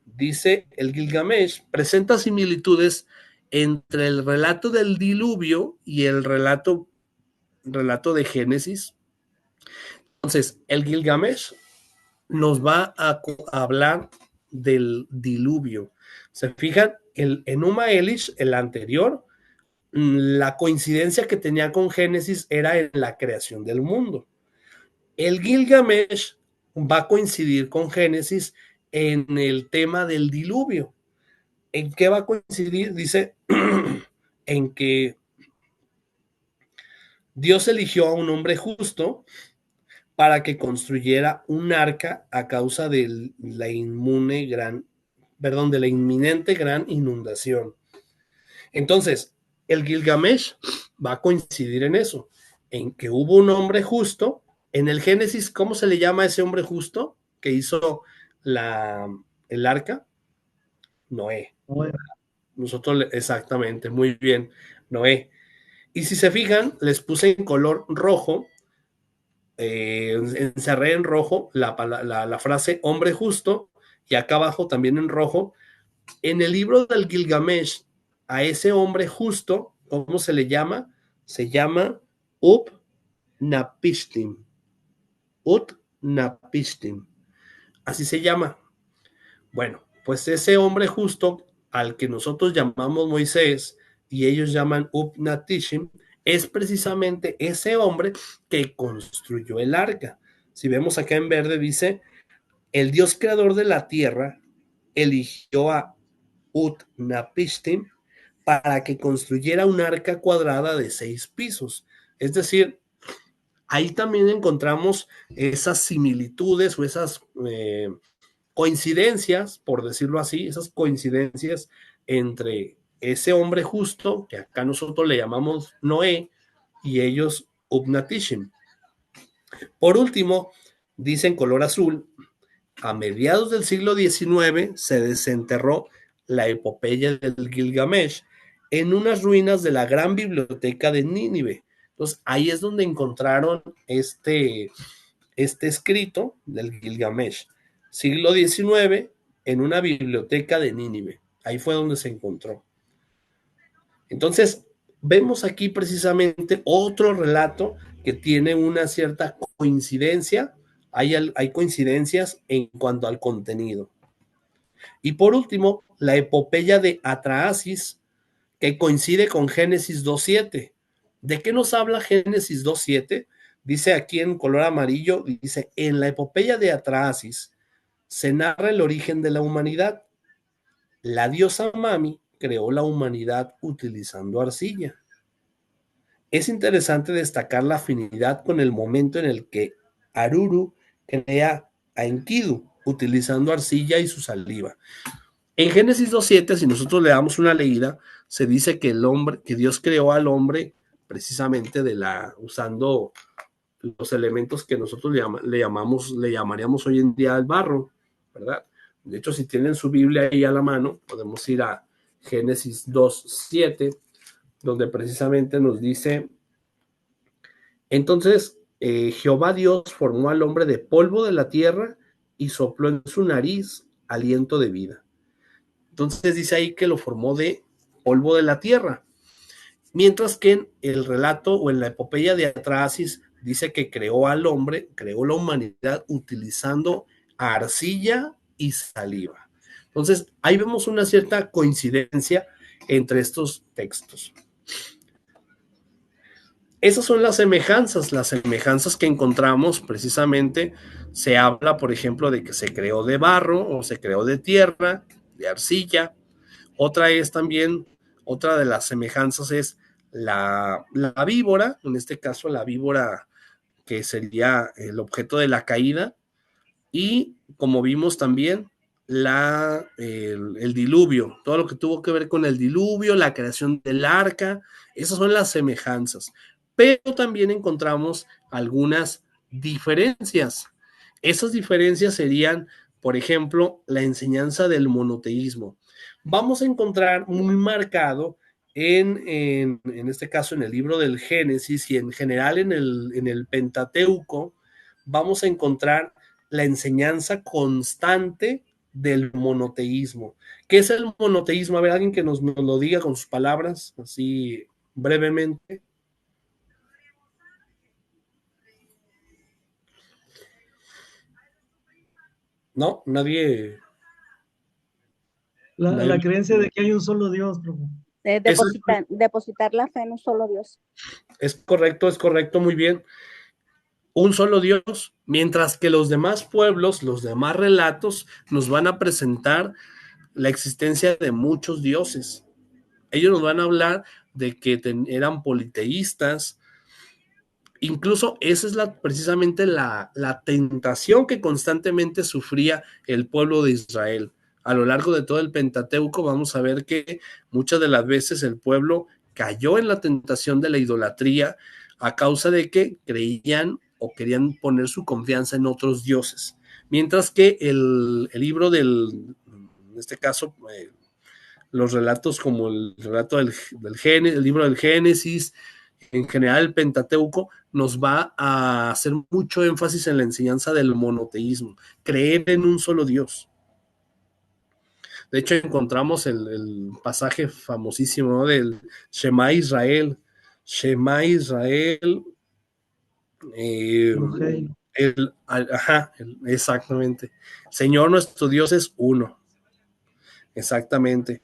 Dice, el Gilgamesh presenta similitudes entre el relato del diluvio y el relato de Génesis. Entonces, el Gilgamesh nos va a hablar del diluvio. ¿Se fijan? El Enuma Elish, el anterior, la coincidencia que tenía con Génesis era en la creación del mundo. El Gilgamesh va a coincidir con Génesis en el tema del diluvio. ¿En qué va a coincidir? Dice en que Dios eligió a un hombre justo para que construyera un arca a causa de la de la inminente gran inundación. Entonces, el Gilgamesh va a coincidir en eso, en que hubo un hombre justo. En el Génesis, ¿cómo se le llama a ese hombre justo que hizo el arca? Noé. Bueno, Nosotros, exactamente, muy bien, Noé. Y si se fijan, les puse en color rojo, encerré en rojo la frase hombre justo, y acá abajo también en rojo. En el libro del Gilgamesh, a ese hombre justo, ¿cómo se le llama? Se llama Utnapishtim. Utnapishtim. Así se llama. Bueno, pues ese hombre justo al que nosotros llamamos Moisés y ellos llaman Utnapishtim, es precisamente ese hombre que construyó el arca. Si vemos acá en verde, dice, el Dios creador de la tierra eligió a Utnapishtim para que construyera un arca cuadrada de 6 pisos. Es decir, ahí también encontramos esas similitudes o esas coincidencias, por decirlo así, esas coincidencias entre ese hombre justo, que acá nosotros le llamamos Noé, y ellos Utnapishtim. Por último, dice en color azul, a mediados del siglo XIX se desenterró la epopeya del Gilgamesh en unas ruinas de la gran biblioteca de Nínive. Entonces, ahí es donde encontraron este escrito del Gilgamesh, siglo XIX, en una biblioteca de Nínive. Ahí fue donde se encontró. Entonces, vemos aquí precisamente otro relato que tiene una cierta coincidencia. Hay coincidencias en cuanto al contenido. Y por último, la epopeya de Atrahasis, que coincide con Génesis 2.7. ¿De qué nos habla Génesis 2.7? Dice aquí en color amarillo, dice, en la epopeya de Atrahasis se narra el origen de la humanidad. La diosa Mami creó la humanidad utilizando arcilla. Es interesante destacar la afinidad con el momento en el que Aruru crea a Enkidu utilizando arcilla y su saliva. En Génesis 2.7, si nosotros le damos una leída, se dice que que Dios creó al hombre precisamente usando los elementos que nosotros le llamaríamos hoy en día el barro, ¿verdad? De hecho, si tienen su Biblia ahí a la mano, podemos ir a Génesis 2.7, donde precisamente nos dice, entonces Jehová Dios formó al hombre de polvo de la tierra y sopló en su nariz aliento de vida. Entonces dice ahí que lo formó de polvo de la tierra. Mientras que en el relato o en la epopeya de Atrahasis dice que creó al hombre, creó la humanidad utilizando arcilla y saliva. Entonces ahí vemos una cierta coincidencia entre estos textos. Esas son las semejanzas que encontramos precisamente. Se habla, por ejemplo, de que se creó de barro o se creó de tierra, de arcilla. Otra de las semejanzas es la víbora, en este caso la víbora que sería el objeto de la caída, y como vimos también el diluvio, todo lo que tuvo que ver con el diluvio, la creación del arca, esas son las semejanzas, pero también encontramos algunas diferencias. Esas diferencias serían, por ejemplo, la enseñanza del monoteísmo. Vamos a encontrar muy marcado en este caso en el libro del Génesis y en general en el Pentateuco, vamos a encontrar la enseñanza constante del monoteísmo. ¿Qué es el monoteísmo? A ver, alguien que nos lo diga con sus palabras, así brevemente. No, nadie. La creencia de que hay un solo Dios, profe. Depositar la fe en un solo Dios. Es correcto, muy bien. Un solo Dios, mientras que los demás pueblos, los demás relatos, nos van a presentar la existencia de muchos dioses. Ellos nos van a hablar de que eran politeístas, Incluso esa es precisamente la tentación que constantemente sufría el pueblo de Israel. A lo largo de todo el Pentateuco vamos a ver que muchas de las veces el pueblo cayó en la tentación de la idolatría a causa de que creían o querían poner su confianza en otros dioses. Mientras que el libro en este caso, los relatos como el relato del Génesis, el libro del Génesis, en general el Pentateuco, nos va a hacer mucho énfasis en la enseñanza del monoteísmo, creer en un solo Dios. De hecho, encontramos el pasaje famosísimo, ¿no?, del Shema Israel. Shema Israel. Exactamente. Señor nuestro Dios es uno. Exactamente.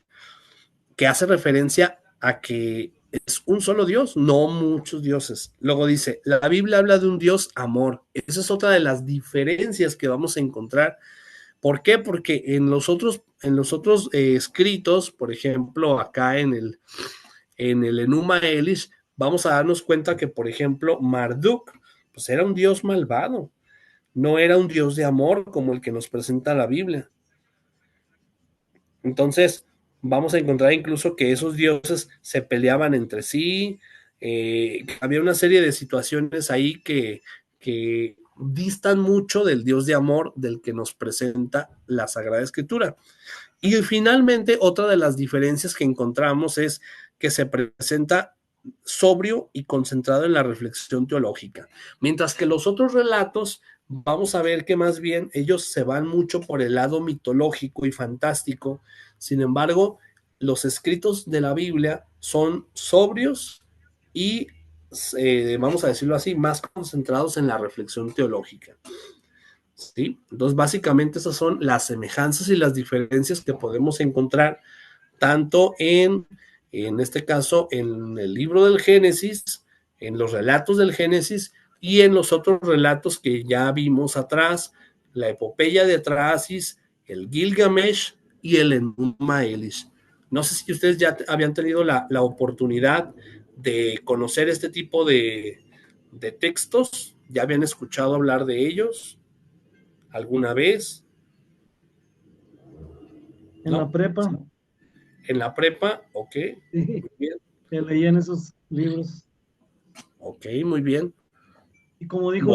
Que hace referencia a que es un solo Dios, no muchos dioses. Luego dice, la Biblia habla de un Dios amor. Esa es otra de las diferencias que vamos a encontrar. ¿Por qué? Porque en los otros escritos, por ejemplo, acá en el Enuma Elish, vamos a darnos cuenta que, por ejemplo, Marduk, pues era un dios malvado, no era un dios de amor como el que nos presenta la Biblia. Entonces, vamos a encontrar incluso que esos dioses se peleaban entre sí, había una serie de situaciones ahí que distan mucho del Dios de amor del que nos presenta la Sagrada Escritura. Y finalmente, otra de las diferencias que encontramos es que se presenta sobrio y concentrado en la reflexión teológica, mientras que los otros relatos vamos a ver que más bien ellos se van mucho por el lado mitológico y fantástico. Sin embargo, los escritos de la Biblia son sobrios y, vamos a decirlo así, más concentrados en la reflexión teológica. ¿Sí? Entonces, básicamente esas son las semejanzas y las diferencias que podemos encontrar tanto en este caso, en el libro del Génesis, en los relatos del Génesis y en los otros relatos que ya vimos atrás, la epopeya de Atrahasis, el Gilgamesh y el Enuma Elish. No sé si ustedes ya habían tenido la oportunidad de conocer este tipo de textos, ya habían escuchado hablar de ellos alguna vez. En la prepa. En la prepa, ok. Sí, muy bien. Que leían esos libros. Ok, muy bien. Y como dijo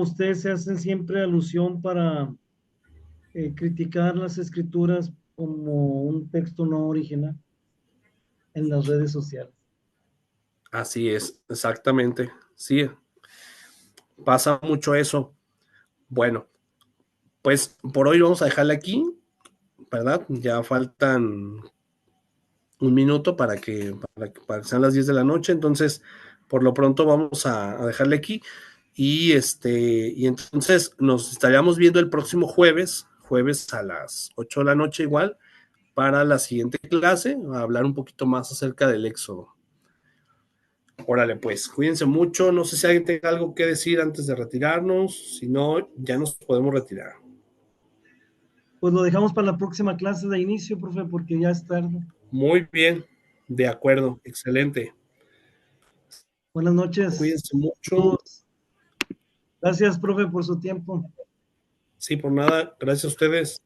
usted, se hacen siempre alusión para criticar las escrituras como un texto no original en las redes sociales. Así es, exactamente. Sí, pasa mucho eso. Bueno, pues por hoy vamos a dejarle aquí, ¿verdad? Ya faltan un minuto para que sean las 10 de la noche, entonces por lo pronto vamos a dejarle aquí y entonces nos estaríamos viendo el próximo jueves a las 8 de la noche igual, para la siguiente clase, a hablar un poquito más acerca del Éxodo. Órale, pues, cuídense mucho. No sé si alguien tenga algo que decir antes de retirarnos. Si no, ya nos podemos retirar. Pues lo dejamos para la próxima clase de inicio, profe, porque ya es tarde. Muy bien, de acuerdo, excelente. Buenas noches. Cuídense mucho. Gracias, profe, por su tiempo. Sí, por nada. Gracias a ustedes.